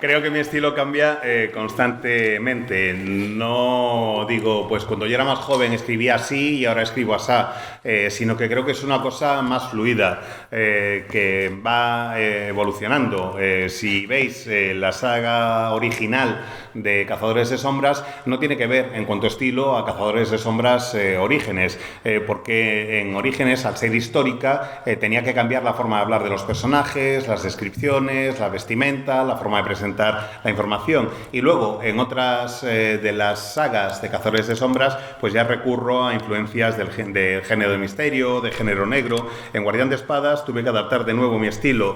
creo que mi estilo cambia constantemente. No digo, pues cuando yo era más joven escribía así y ahora escribo asá, sino que creo que es una cosa más fluida, que va evolucionando. Si veis la saga original de Cazadores de Sombras, no tiene que ver en cuanto a estilo a Cazadores de Sombras Orígenes, porque en Orígenes, al ser histórica, tenía que cambiar la forma de hablar de los personajes, las descripciones, la vestimenta, la forma de presentar la información. Y luego, en otras de las sagas de Cazadores de Sombras, pues ya recurro a influencias del género de misterio, de género negro. En Guardián de Espadas tuve que adaptar de nuevo mi estilo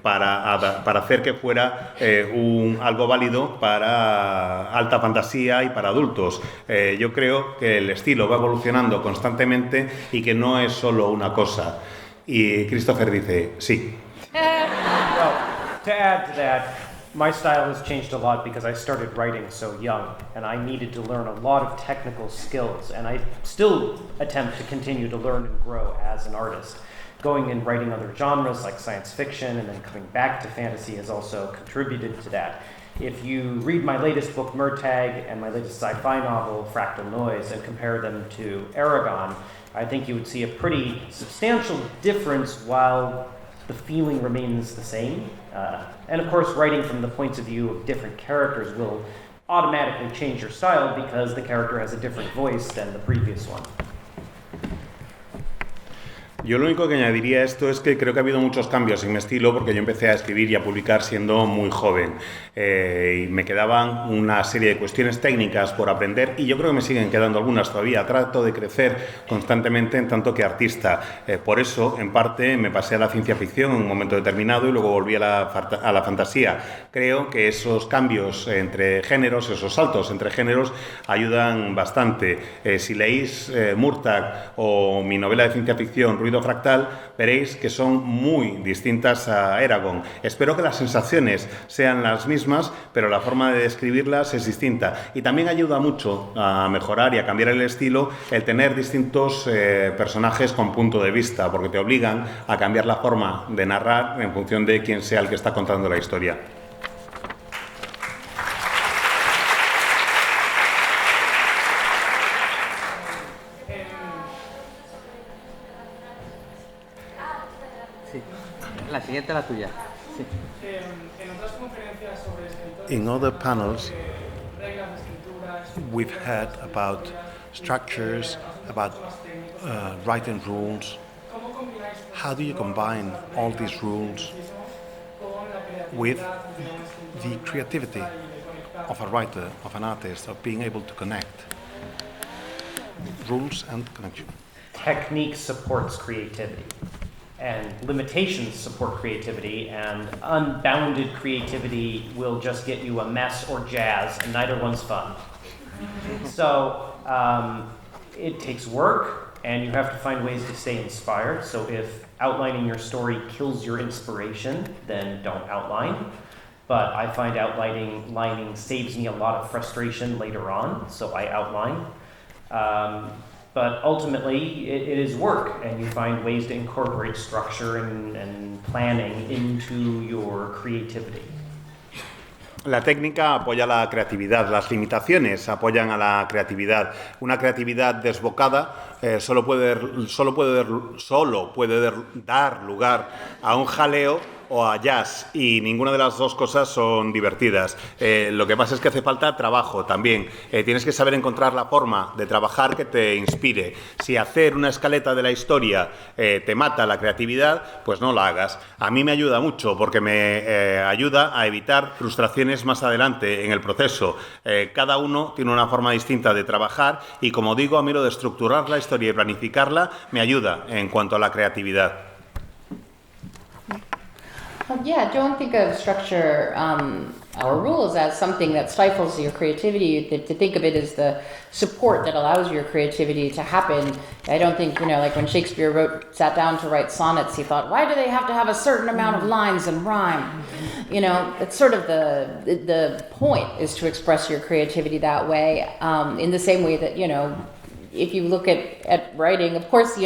para hacer que fuera algo válido para alta fantasía y para adultos. Yo creo que el estilo va evolucionando constantemente y que no es solo una cosa. Y Christopher dice, sí. Well, to add to that, my style has changed a lot because I started writing so young and I needed to learn a lot of technical skills, and I still attempt to continue to learn and grow as an artist. Going and writing other genres like science fiction and then coming back to fantasy has also contributed to that. If you read my latest book, Murtagh, and my latest sci-fi novel, Fractal Noise, and compare them to Aragon, I think you would see a pretty substantial difference while the feeling remains the same. And of course, writing from the points of view of different characters will automatically change your style because the character has a different voice than the previous one. Yo lo único que añadiría a esto es que creo que ha habido muchos cambios en mi estilo porque yo empecé a escribir y a publicar siendo muy joven y me quedaban una serie de cuestiones técnicas por aprender y yo creo que me siguen quedando algunas todavía. Trato de crecer constantemente en tanto que artista. Por eso, en parte, me pasé a la ciencia ficción en un momento determinado y luego volví a la fantasía. Creo que esos cambios entre géneros, esos saltos entre géneros, ayudan bastante. Si leéis Murtagh o mi novela de ciencia ficción, Ruido Fractal, veréis que son muy distintas a Eragon. Espero que las sensaciones sean las mismas, pero la forma de describirlas es distinta. Y también ayuda mucho a mejorar y a cambiar el estilo el tener distintos personajes con punto de vista, porque te obligan a cambiar la forma de narrar en función de quién sea el que está contando la historia. La siguiente, la tuya. Sí. En otras conferencias sobre escritores, In other panels, reglas de escritura, we've heard about structures, about writing rules. ¿cómo combináis How do you combine all these rules con la creatividad with de un escritor the creativity of a writer, of an artist, of being able to connect? Rules and connection. Technique supports creativity, and limitations support creativity, and unbounded creativity will just get you a mess or jazz, and neither one's fun. So it takes work, and you have to find ways to stay inspired. So if outlining your story kills your inspiration, then don't outline. But I find outlining saves me a lot of frustration later on, so I outline. But ultimately, it is work, and you find ways to incorporate structure and planning into your creativity. La técnica apoya la creatividad, las limitaciones apoyan a la creatividad. Una creatividad desbocada solo puede dar lugar a un jaleo o a jazz, y ninguna de las dos cosas son divertidas. Lo que pasa es que hace falta trabajo también. Tienes que saber encontrar la forma de trabajar que te inspire. Si hacer una escaleta de la historia te mata la creatividad, pues no la hagas. A mí me ayuda mucho porque me ayuda a evitar frustraciones más adelante en el proceso. Cada uno tiene una forma distinta de trabajar y, como digo, a mí lo de estructurar la historia y planificarla me ayuda en cuanto a la creatividad. Yeah, don't think of structure or rules as something that stifles your creativity. To think of it as the support that allows your creativity to happen. I don't think, like when Shakespeare sat down to write sonnets, he thought, why do they have to have a certain amount of lines and rhyme? It's sort of the point is to express your creativity that way, in the same way that, if you look at writing, of course,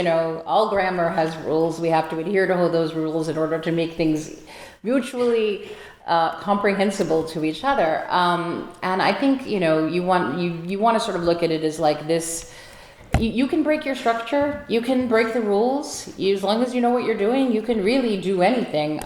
all grammar has rules. We have to adhere to those rules in order to make things mutually comprehensible to each other. And I think, you know, you want to sort of look at it as like this. You can break your structure, you can break the rules. As long as you know what you're doing, you can really do anything.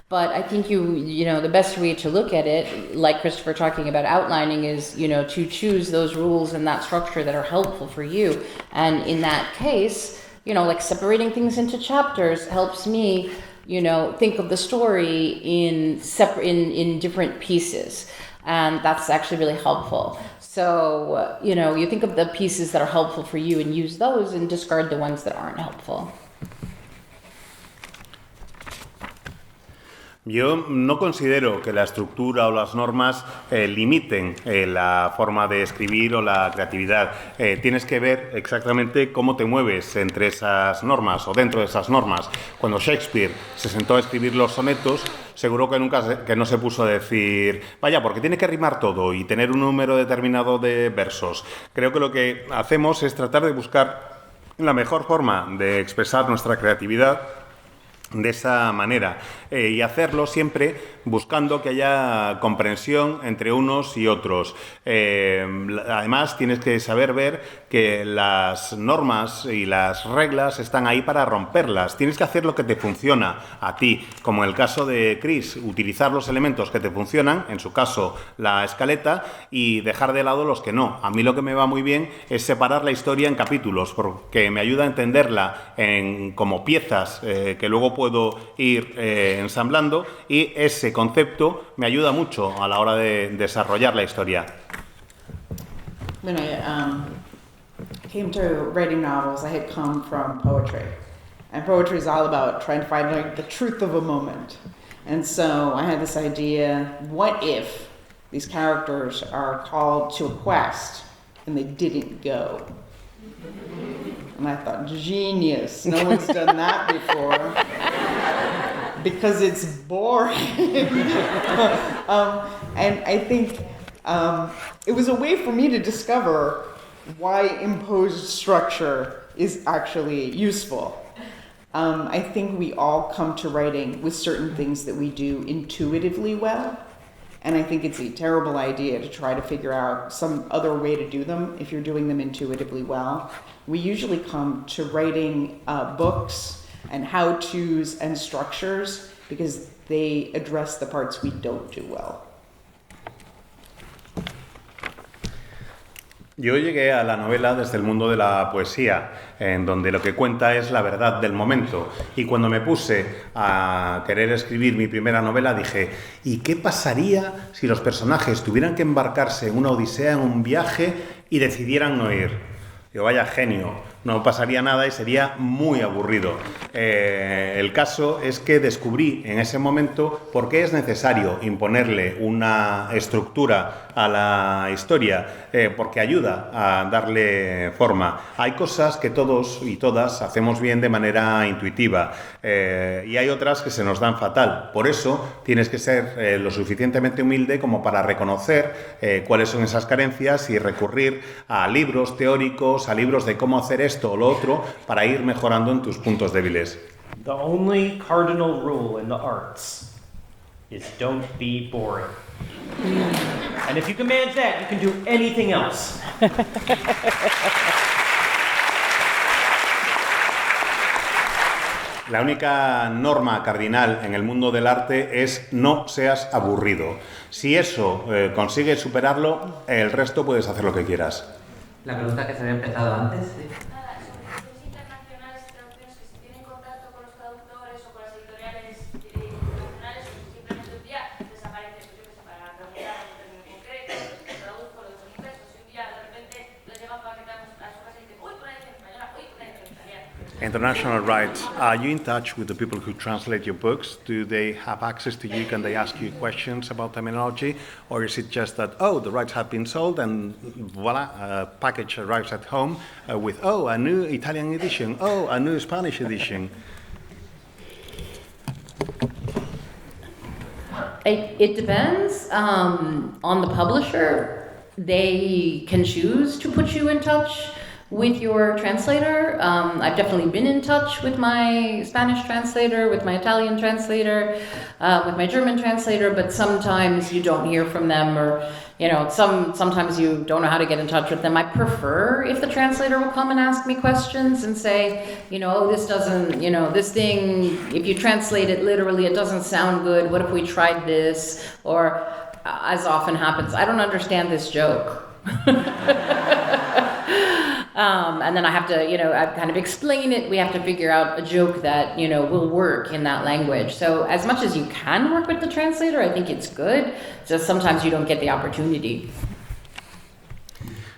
But I think you know, the best way to look at it, like Christopher talking about outlining, is, you know, to choose those rules and that structure that are helpful for you. And in that case, you know, like separating things into chapters helps me, you know, think of the story in different pieces. And that's actually really helpful. So, you know, you think of the pieces that are helpful for you and use those and discard the ones that aren't helpful. Yo no considero que la estructura o las normas limiten la forma de escribir o la creatividad. Tienes que ver exactamente cómo te mueves entre esas normas o dentro de esas normas. Cuando Shakespeare se sentó a escribir los sonetos, seguro que que no se puso a decir, vaya, porque tiene que rimar todo y tener un número determinado de versos. Creo que lo que hacemos es tratar de buscar la mejor forma de expresar nuestra creatividad de esa manera y hacerlo siempre buscando que haya comprensión entre unos y otros. Además, tienes que saber ver que las normas y las reglas están ahí para romperlas. Tienes que hacer lo que te funciona a ti, como en el caso de Chris, utilizar los elementos que te funcionan, en su caso la escaleta, y dejar de lado los que no. A mí lo que me va muy bien es separar la historia en capítulos, porque me ayuda a entenderla como piezas que luego puedo ir ensamblando, y ese concepto me ayuda mucho a la hora de desarrollar la historia. When I came to writing novels, I had come from poetry. And poetry is all about trying to find like the truth of a moment. And so I had this idea, what if these characters are called to a quest and they didn't go? And I thought, genius, no one's done that before. Because it's boring. And I think it was a way for me to discover why imposed structure is actually useful. I think we all come to writing with certain things that we do intuitively well. And I think it's a terrible idea to try to figure out some other way to do them if you're doing them intuitively well. We usually come to writing books and how-tos and structures because they address the parts we don't do well. Yo llegué a la novela desde el mundo de la poesía, en donde lo que cuenta es la verdad del momento. Y cuando me puse a querer escribir mi primera novela, dije, ¿y qué pasaría si los personajes tuvieran que embarcarse en una odisea, en un viaje, y decidieran no ir? Yo, vaya genio, no pasaría nada y sería muy aburrido. El caso es que descubrí en ese momento por qué es necesario imponerle una estructura a la historia, porque ayuda a darle forma. Hay cosas que todos y todas hacemos bien de manera intuitiva y hay otras que se nos dan fatal. Por eso tienes que ser lo suficientemente humilde como para reconocer cuáles son esas carencias y recurrir a libros teóricos, a libros de cómo hacer esto o lo otro para ir mejorando en tus puntos débiles. The only cardinal rule in the arts is don't be boring. And if you can manage that, you can do anything else. La única norma cardinal en el mundo del arte es no seas aburrido. Si eso consigues superarlo, el resto puedes hacer lo que quieras. La pregunta que se había empezado antes. ¿Sí? Nada, son internacionales, traducciones que si tienen contacto con los traductores o con las editoriales internacionales, simplemente un día desaparecen. Pues yo que sé, para preguntar un término concreto, traduzco lo de inglés, pues un día de repente los llevan para que tengamos las hojas y dicen, uy, por ahí en española, uy, por ahí en italiano. International rights. Are you in touch with the people who translate your books? Do they have access to you? Can they ask you questions about terminology? Or is it just that, oh, the rights have been sold and voila, a package arrives at home with, oh, a new Italian edition, oh, a new Spanish edition? It depends on the publisher. They can choose to put you in touch with your translator. I've definitely been in touch with my Spanish translator, with my Italian translator, with my German translator, but sometimes you don't hear from them, or sometimes you don't know how to get in touch with them. I prefer if the translator will come and ask me questions and say, this doesn't, this thing, if you translate it literally, it doesn't sound good. What if we tried this? Or as often happens, I don't understand this joke. And then I have to, I kind of explain it. We have to figure out a joke that, will work in that language. So as much as you can work with the translator, I think it's good. Just sometimes you don't get the opportunity.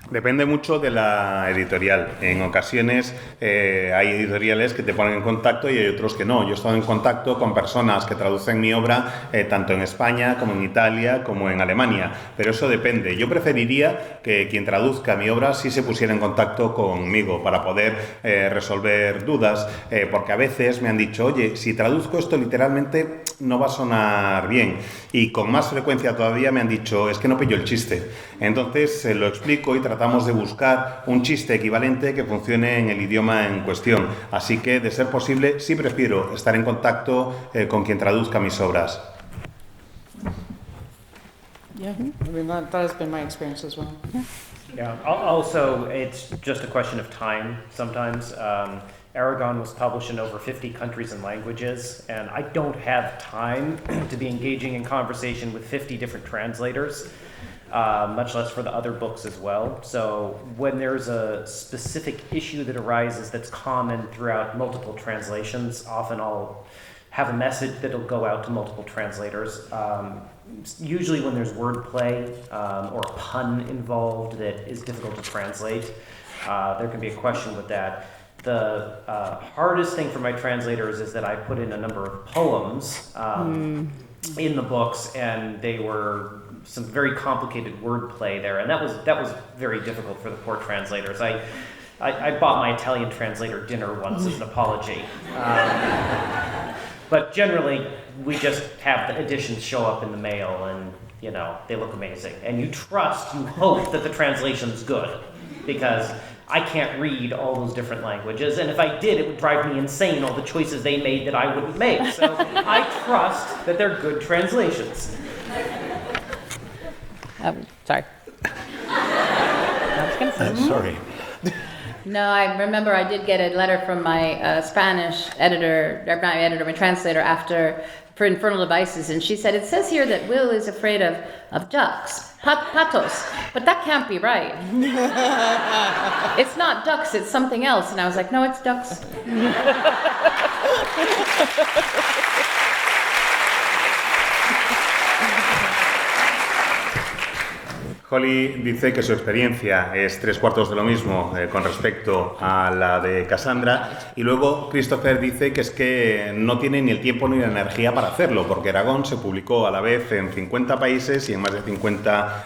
Depende mucho de la editorial. En ocasiones hay editoriales que te ponen en contacto y hay otros que no. Yo he estado en contacto con personas que traducen mi obra tanto en España como en Italia como en Alemania, pero eso depende. Yo preferiría que quien traduzca mi obra sí se pusiera en contacto conmigo para poder resolver dudas, porque a veces me han dicho, oye, si traduzco esto literalmente no va a sonar bien, y con más frecuencia todavía me han dicho, es que no pillo el chiste. Entonces lo explico y tratamos de buscar un chiste equivalente que funcione en el idioma en cuestión. Así que, de ser posible, sí prefiero estar en contacto con quien traduzca mis obras. Yeah, I mean, that has been my experience as well. Yeah. Also, it's just a question of time sometimes. Aragon was published in over 50 countries and languages, and I don't have time to be engaging in conversation with 50 different translators, much less for the other books as well. So when there's a specific issue that arises that's common throughout multiple translations, often I'll have a message that'll go out to multiple translators. Usually when there's wordplay or a pun involved that is difficult to translate, there can be a question with that. The hardest thing for my translators is that I put in a number of poems in the books, and they were some very complicated wordplay there, and that was very difficult for the poor translators. I bought my Italian translator dinner once as an apology. But generally, we just have the editions show up in the mail, and they look amazing. And you hope that the translation's good, because I can't read all those different languages, and if I did, it would drive me insane, all the choices they made that I wouldn't make. So I trust that they're good translations. Sorry. I was going to say. Sorry. No, I remember I did get a letter from my Spanish editor, or not my editor, my translator, for Infernal Devices, and she said, it says here that Will is afraid of ducks, patos, but that can't be right. It's not ducks, it's something else. And I was like, no, it's ducks. Holly dice que su experiencia es 3/4 de lo mismo con respecto a la de Cassandra, y luego Christopher dice que es que no tiene ni el tiempo ni la energía para hacerlo, porque Eragon se publicó a la vez en 50 países y en más de 50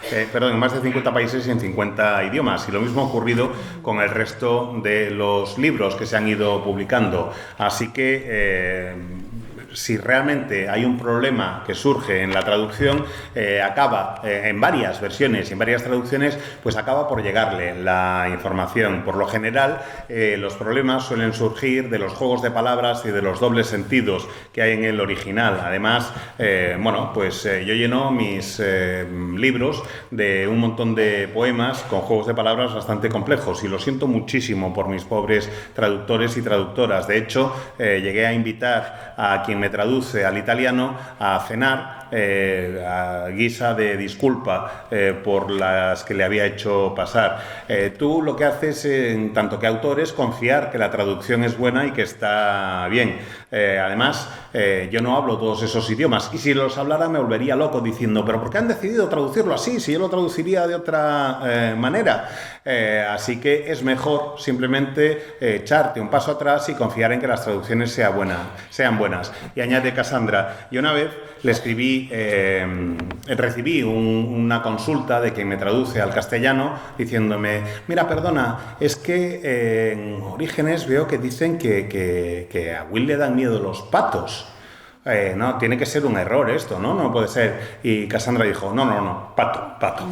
países y en 50 idiomas, y lo mismo ha ocurrido con el resto de los libros que se han ido publicando. Así que si realmente hay un problema que surge en la traducción, acaba en varias versiones y en varias traducciones, pues acaba por llegarle la información. Por lo general, los problemas suelen surgir de los juegos de palabras y de los dobles sentidos que hay en el original. Además, yo lleno mis libros de un montón de poemas con juegos de palabras bastante complejos, y lo siento muchísimo por mis pobres traductores y traductoras. De hecho, llegué a invitar a quien me traduce al italiano a cenar a guisa de disculpa por las que le había hecho pasar. Tú lo que haces, en tanto que autor, es confiar que la traducción es buena y que está bien. Además, yo no hablo todos esos idiomas, y si los hablara me volvería loco diciendo, ¿pero por qué han decidido traducirlo así? Si yo lo traduciría de otra manera. Así que es mejor simplemente echarte un paso atrás y confiar en que las traducciones sean buenas. Y añade Cassandra, y una vez le recibí una consulta de quien me traduce al castellano diciéndome, mira, perdona, es que en Orígenes veo que dicen que a Will le dan miedo los patos. No, tiene que ser un error esto, ¿no? No puede ser. Y Cassandra dijo, no, pato.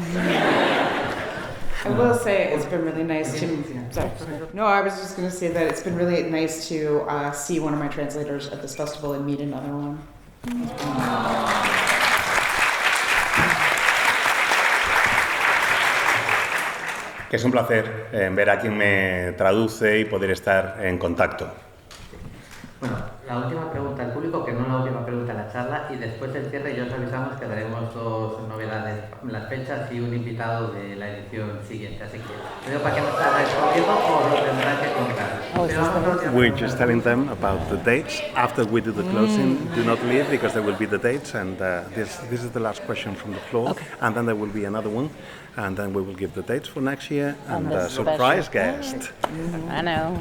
I will say it's been really nice to. Sorry. No, I was just going to say that it's been really nice to see one of my translators at this festival and meet another one. Que es un placer ver a quien me traduce y poder estar en contacto. Bueno, la última pregunta al público, que no la última pregunta de la charla, y después del cierre ya os avisamos que daremos 2 novedades, las fechas y un invitado de la edición siguiente, así que creo para que no estáis respondiendo o lo tendrán que contar. Pero vamos a la última We're pregunta. just telling them about the dates. After we do the closing, do not leave because there will be the dates, and this is the last question from the floor, and then there will be another one, and then we will give the dates for next year and a surprise guest. I know.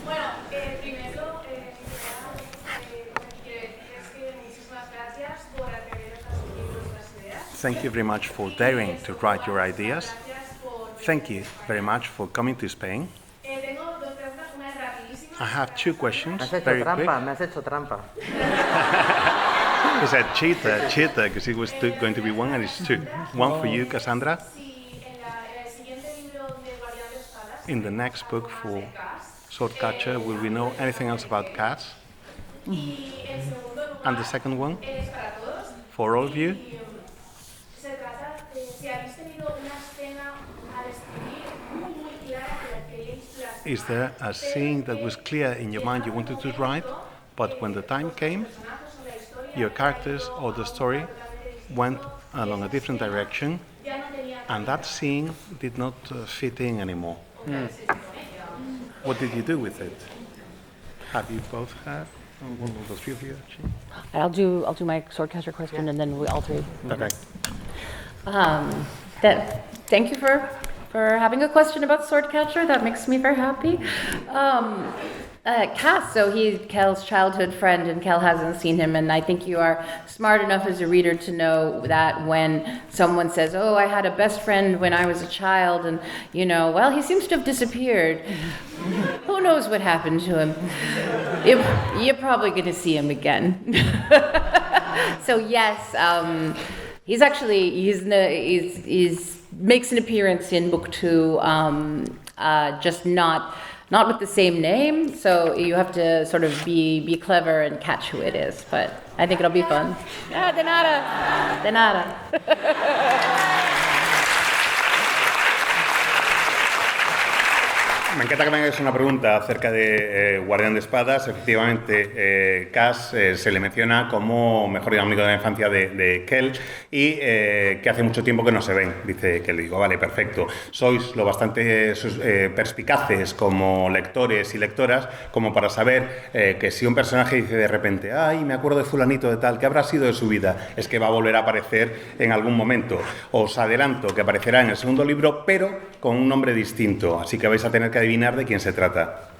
Bueno, primero, quiero decirles que muchísimas gracias por atreveros a seguir vuestras ideas. Thank you very much for daring to write your ideas. Gracias por... Thank you very much for coming to Spain. Tengo 2 preguntas, una es rapidísima. I have 2 questions, Me has hecho very quick. trampa, me has hecho trampa. He said cheater, because it was going to be 1 and it's 2. 1 for you, Cassandra. Si en el siguiente libro de Guardián de Espadas, In the next book for Cass, Swordcatcher, will we know anything else about cats? y en segundo lugar, And the second one, es para todos. for all of you, Se trata de si habéis tenido una escena al escribir muy clara que la queríais plasmar. is there a scene that was clear in your mind you wanted to write, but when the time came, your characters or the story went along a different direction, and that scene did not fit in anymore? What did you do with it? Have you both had? One of the three of you, actually? I'll do my swordcaster question, and then we all three. Okay. Thank you for having a question about Swordcatcher. That makes me very happy. Cass, so he's Kel's childhood friend, and Kel hasn't seen him, and I think you are smart enough as a reader to know that when someone says, "Oh, I had a best friend when I was a child," and well, he seems to have disappeared. Who knows what happened to him? You're probably going to see him again. So yes, he's makes an appearance in book 2, just not with the same name, so you have to sort of be clever and catch who it is, but I think it'll be fun. Ah, de nada. De nada. Me encanta que me hagáis una pregunta acerca de Guardián de Espadas. Efectivamente, Cass se le menciona como mejor amigo de la infancia de Kel y que hace mucho tiempo que no se ven. Dice que le digo, vale, perfecto. Sois lo bastante perspicaces como lectores y lectoras como para saber que si un personaje dice de repente, ay, me acuerdo de fulanito de tal, ¿qué habrá sido de su vida? Es que va a volver a aparecer en algún momento. Os adelanto que aparecerá en el segundo libro, pero con un nombre distinto. Así que vais a tener que adivinar de quién se trata.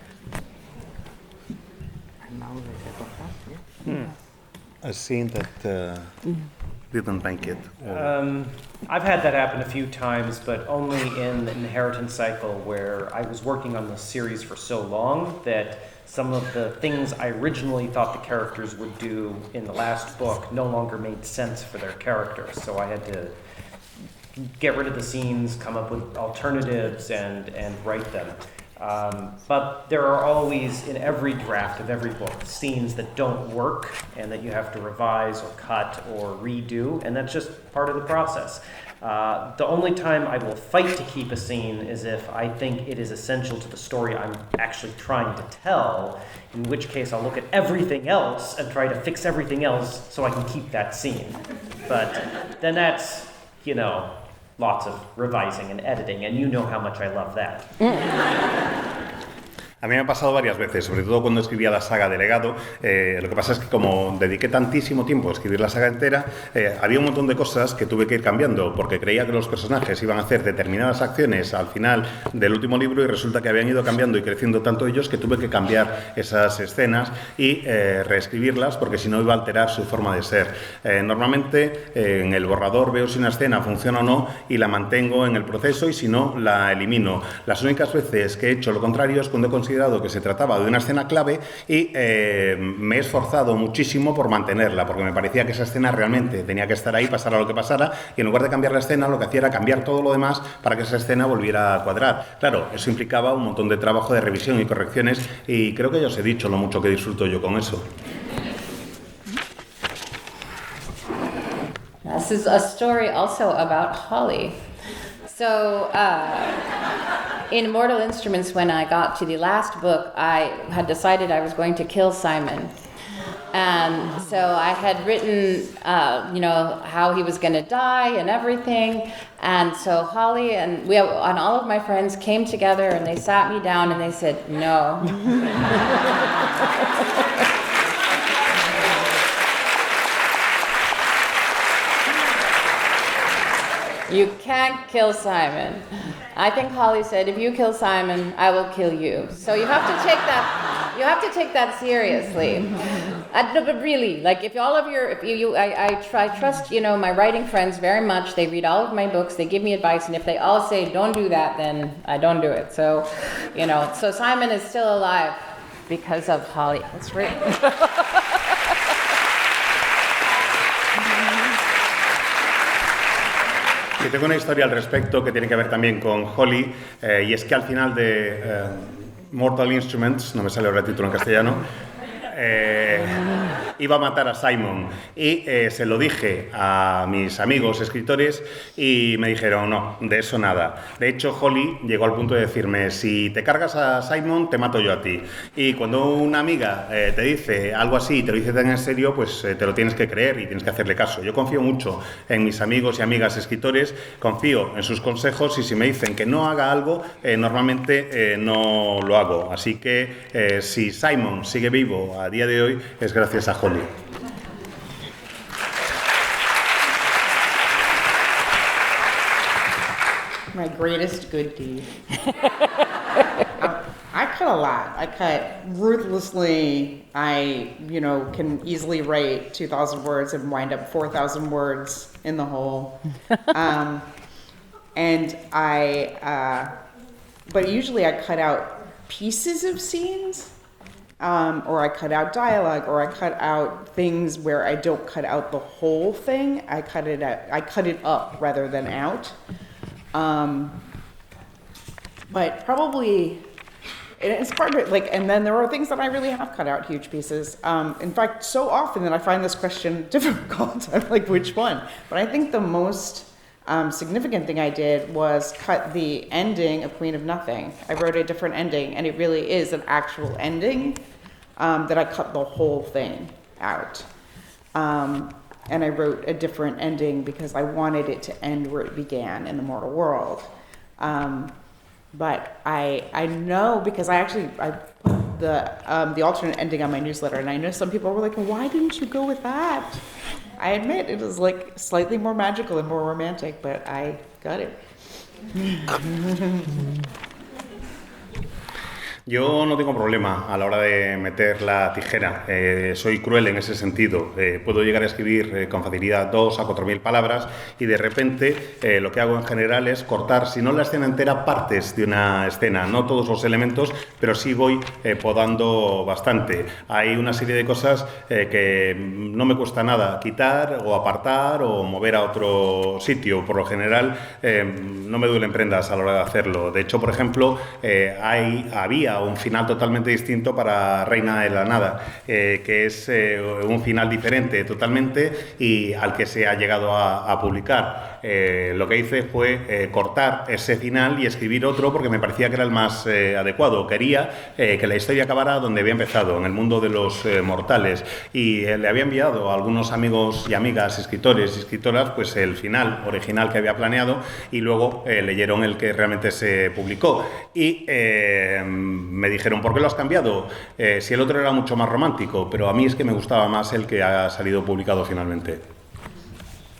A scene that didn't make it. I've had that happen a few times, but only in the Inheritance cycle, where I was working on the series for so long that some of the things I originally thought the characters would do in the last book no longer made sense for their characters. So I had to get rid of the scenes, come up with alternatives, and write them. But there are always, in every draft of every book, scenes that don't work and that you have to revise or cut or redo, and that's just part of the process. The only time I will fight to keep a scene is if I think it is essential to the story I'm actually trying to tell, in which case I'll look at everything else and try to fix everything else so I can keep that scene. But then that's, lots of revising and editing, and you know how much I love that. A mí me ha pasado varias veces, sobre todo cuando escribía la saga de Legado. Lo que pasa es que como dediqué tantísimo tiempo a escribir la saga entera, había un montón de cosas que tuve que ir cambiando porque creía que los personajes iban a hacer determinadas acciones al final del último libro y resulta que habían ido cambiando y creciendo tanto ellos que tuve que cambiar esas escenas y reescribirlas porque si no iba a alterar su forma de ser. Normalmente en el borrador veo si una escena funciona o no y la mantengo en el proceso y si no la elimino. Las únicas veces que he hecho lo contrario es cuando he considerado considerado que se trataba de una escena clave y me he esforzado muchísimo por mantenerla, porque me parecía que esa escena realmente tenía que estar ahí, pasara lo que pasara, y en lugar de cambiar la escena, lo que hacía era cambiar todo lo demás para que esa escena volviera a cuadrar. Claro, eso implicaba un montón de trabajo de revisión y correcciones, y creo que ya os he dicho lo mucho que disfruto yo con eso. This is a story also about Holly. So, in Mortal Instruments, when I got to the last book, I had decided I was going to kill Simon. And so I had written, how he was going to die and everything. And so Holly and all of my friends came together and they sat me down and they said, no. You can't kill Simon. I think Holly said, if you kill Simon, I will kill you. So you have to take that. You have to take that seriously. No, but really, like I trust my writing friends very much. They read all of my books. They give me advice, and if they all say don't do that, then I don't do it. So, so Simon is still alive because of Holly. That's right. Yo tengo una historia al respecto que tiene que ver también con Holly, y es que al final de Mortal Instruments, no me sale ahora el título en castellano, iba a matar a Simon y se lo dije a mis amigos escritores y me dijeron no, de eso nada. De hecho, Holly llegó al punto de decirme, si te cargas a Simon, te mato yo a ti. Y cuando una amiga te dice algo así y te lo dice tan en serio, pues te lo tienes que creer y tienes que hacerle caso. Yo confío mucho en mis amigos y amigas escritores, confío en sus consejos, y si me dicen que no haga algo, normalmente no lo hago. Así que si Simon sigue vivo a día de hoy, es gracias a Holly. My greatest good deed. I cut a lot. I cut ruthlessly. I, can easily write 2,000 words and wind up 4,000 words in the hole. But usually I cut out pieces of scenes. Or I cut out dialogue, or I cut out things where I don't cut out the whole thing. I cut it up rather than out. But probably, it's part of it, and then there are things that I really have cut out huge pieces. In fact, so often that I find this question difficult. I'm like, which one? But I think the most significant thing I did was cut the ending of Queen of Nothing. I wrote a different ending, and it really is an actual ending that I cut the whole thing out. And I wrote a different ending because I wanted it to end where it began, in the mortal world. But I know, because I put the alternate ending on my newsletter, and I know some people were like, why didn't you go with that? I admit it was slightly more magical and more romantic, but I got it. Yo no tengo problema a la hora de meter la tijera, soy cruel en ese sentido. Puedo llegar a escribir con facilidad 2.000 a 4.000 palabras y de repente lo que hago en general es cortar, si no la escena entera, partes de una escena, no todos los elementos, pero sí voy podando bastante. Hay una serie de cosas que no me cuesta nada quitar o apartar o mover a otro sitio. Por lo general no me duelen prendas a la hora de hacerlo. De hecho, por ejemplo, había un final totalmente distinto para Reina de la Nada, que es un final diferente totalmente y al que se ha llegado a publicar. Lo que hice fue cortar ese final y escribir otro porque me parecía que era el más adecuado. Quería que la historia acabara donde había empezado, en el mundo de los mortales, y le había enviado a algunos amigos y amigas, escritores y escritoras, pues el final original que había planeado, y luego leyeron el que realmente se publicó y me dijeron, ¿por qué lo has cambiado? Si el otro era mucho más romántico, pero a mí es que me gustaba más el que ha salido publicado finalmente.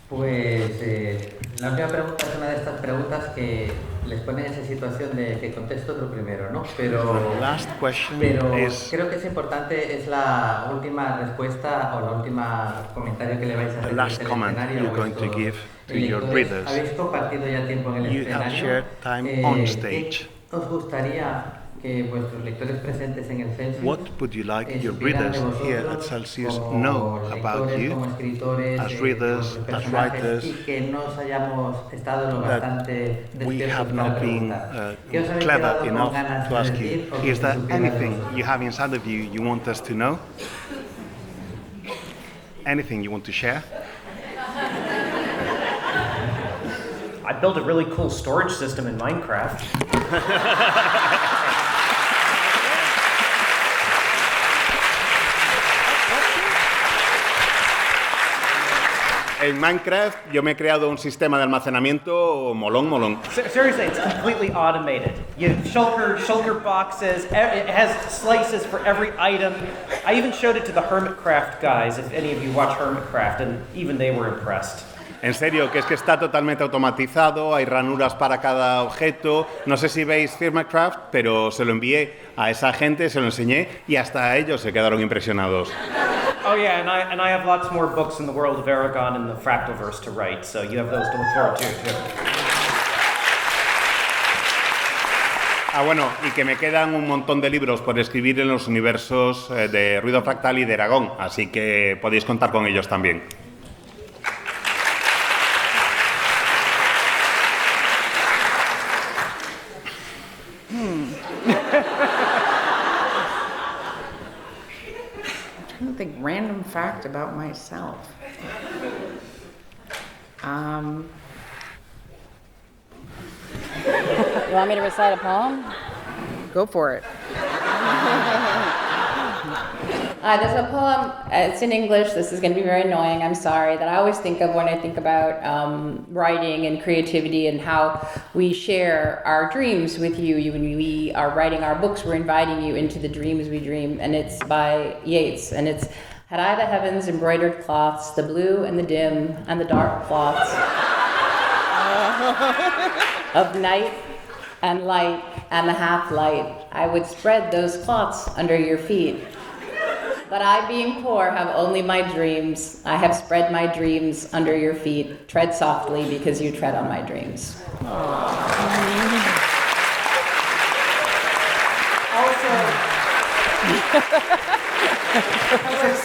Pues la última pregunta es una de estas preguntas que les pone en esa situación de que contesto otro primero, ¿no? Pero creo que es importante, es la última respuesta o la última comentario que le vais a hacer. The last comment you're going to give to your readers. Habéis compartido ya tiempo en el escenario. You have shared time on stage. ¿Os gustaría que vuestros lectores presentes en el Celsius What would you like your supieran de readers here at vosotros Celsius como know about lectores, you, como escritores, as como readers, vuestros as personajes, writers, y que no os hayamos estado lo that bastante we despiertos have para not been preguntar? ¿Qué os habéis clever quedado con enough ganas to de ask you, decir o que is se there supiera de anything vosotros? you have inside of you you want us to know? Anything you want to share? I built a really cool storage system in Minecraft. En Minecraft yo me he creado un sistema de almacenamiento molón. Seriously, it's completely automated. You have shulker boxes. It has slices for every item. I even showed it to the Hermitcraft guys, if any of you watch Hermitcraft, and even they were impressed. En serio, que es que está totalmente automatizado, hay ranuras para cada objeto. No sé si veis Firmacraft, pero se lo envié a esa gente, se lo enseñé y hasta ellos se quedaron impresionados. Oh yeah, and I have lots more books in the world of Aragon and the Fractalverse to write, so you have those to look forward to too. Ah, bueno, y que me quedan un montón de libros por escribir en los universos de Ruido Fractal y de Aragón, así que podéis contar con ellos también. I don't think random fact about myself. You want me to recite a poem? Go for it. There's a poem, it's in English, this is going to be very annoying, I'm sorry, that I always think of when I think about writing and creativity and how we share our dreams with you. When we are writing our books, we're inviting you into the dreams we dream, and it's by Yeats, and it's, had I the heavens embroidered cloths, the blue and the dim and the dark cloths of night and light and the half light, I would spread those cloths under your feet. But I, being poor, have only my dreams. I have spread my dreams under your feet. Tread softly, because you tread on my dreams.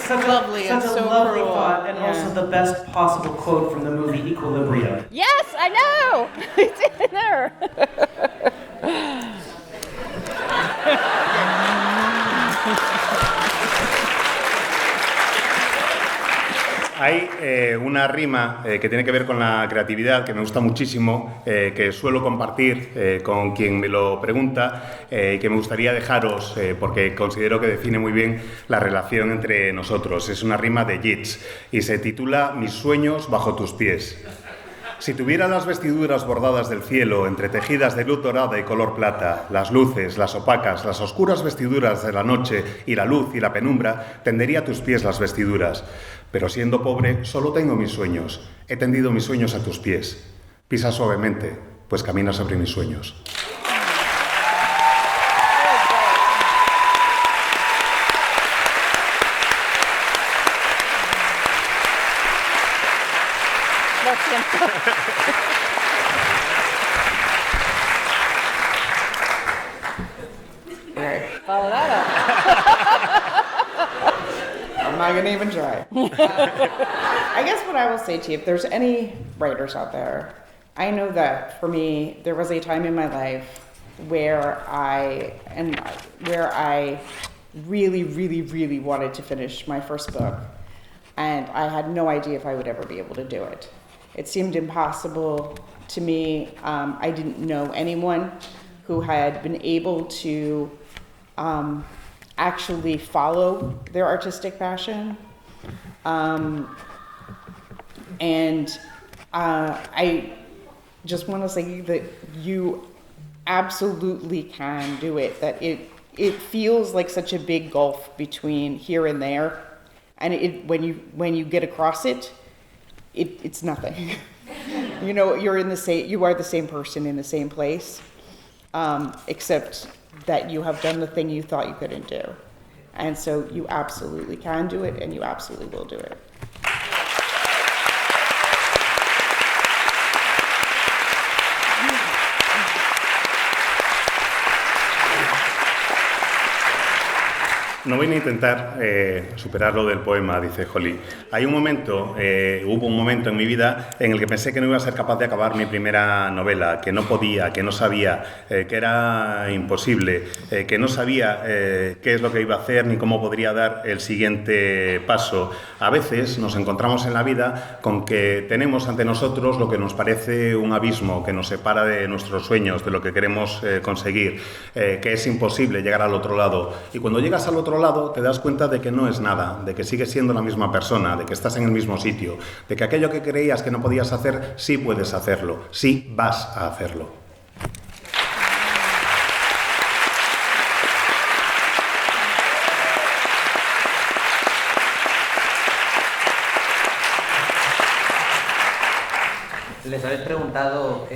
Such Lovely and such a so lovely cruel. thought, and Yeah. also the best possible quote from the movie Equilibrium. Yes, I know. It's in there. Hay una rima que tiene que ver con la creatividad que me gusta muchísimo, que suelo compartir con quien me lo pregunta y que me gustaría dejaros porque considero que define muy bien la relación entre nosotros. Es una rima de Yeats y se titula Mis sueños bajo tus pies. Si tuviera las vestiduras bordadas del cielo, entretejidas de luz dorada y color plata, las luces, las opacas, las oscuras vestiduras de la noche y la luz y la penumbra, tendería a tus pies las vestiduras. Pero siendo pobre, solo tengo mis sueños. He tendido mis sueños a tus pies. Pisa suavemente, pues camina sobre mis sueños. Right. Follow that up. I'm not gonna even try. I guess what I will say to you, if there's any writers out there, I know that for me, there was a time in my life where I really, really, really wanted to finish my first book, and I had no idea if I would ever be able to do it. It seemed impossible to me. I didn't know anyone who had been able to actually follow their artistic passion. And I just want to say that you absolutely can do it, that it feels like such a big gulf between here and there. And when you get across it, it's nothing. You know, you are the same person in the same place, except that you have done the thing you thought you couldn't do. And so you absolutely can do it, and you absolutely will do it. No voy a intentar superar lo del poema, dice Holly. Hubo un momento en mi vida en el que pensé que no iba a ser capaz de acabar mi primera novela, que no podía, que no sabía, que era imposible, que no sabía qué es lo que iba a hacer ni cómo podría dar el siguiente paso. A veces nos encontramos en la vida con que tenemos ante nosotros lo que nos parece un abismo que nos separa de nuestros sueños, de lo que queremos conseguir, que es imposible llegar al otro lado. Y cuando llegas al otro lado te das cuenta de que no es nada, de que sigues siendo la misma persona, de que estás en el mismo sitio, de que aquello que creías que no podías hacer, sí puedes hacerlo, sí vas a hacerlo. Les habéis preguntado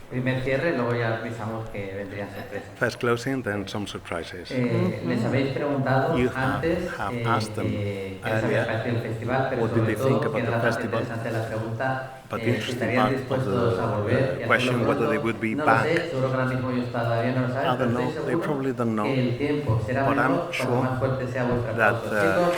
primer cierre, luego ya avisamos que vendrían sorpresas. First closing, then some surprises. Les habéis preguntado You antes have asked them qué les había earlier parecido el festival, pero what did sobre they think todo, que about era la the parte festival. interesante de la pregunta, But the si interesting estarían part of dispuestos a volver y the question hacerlo whether they pronto. would be No back. lo sé, seguro que ahora mismo ellos todavía no lo saben, I pero don't estoy know, they seguro probably don't know. que el tiempo será But I'm mejor cuanto sure más fuerte sea vuestra that, aplauso. Chicos,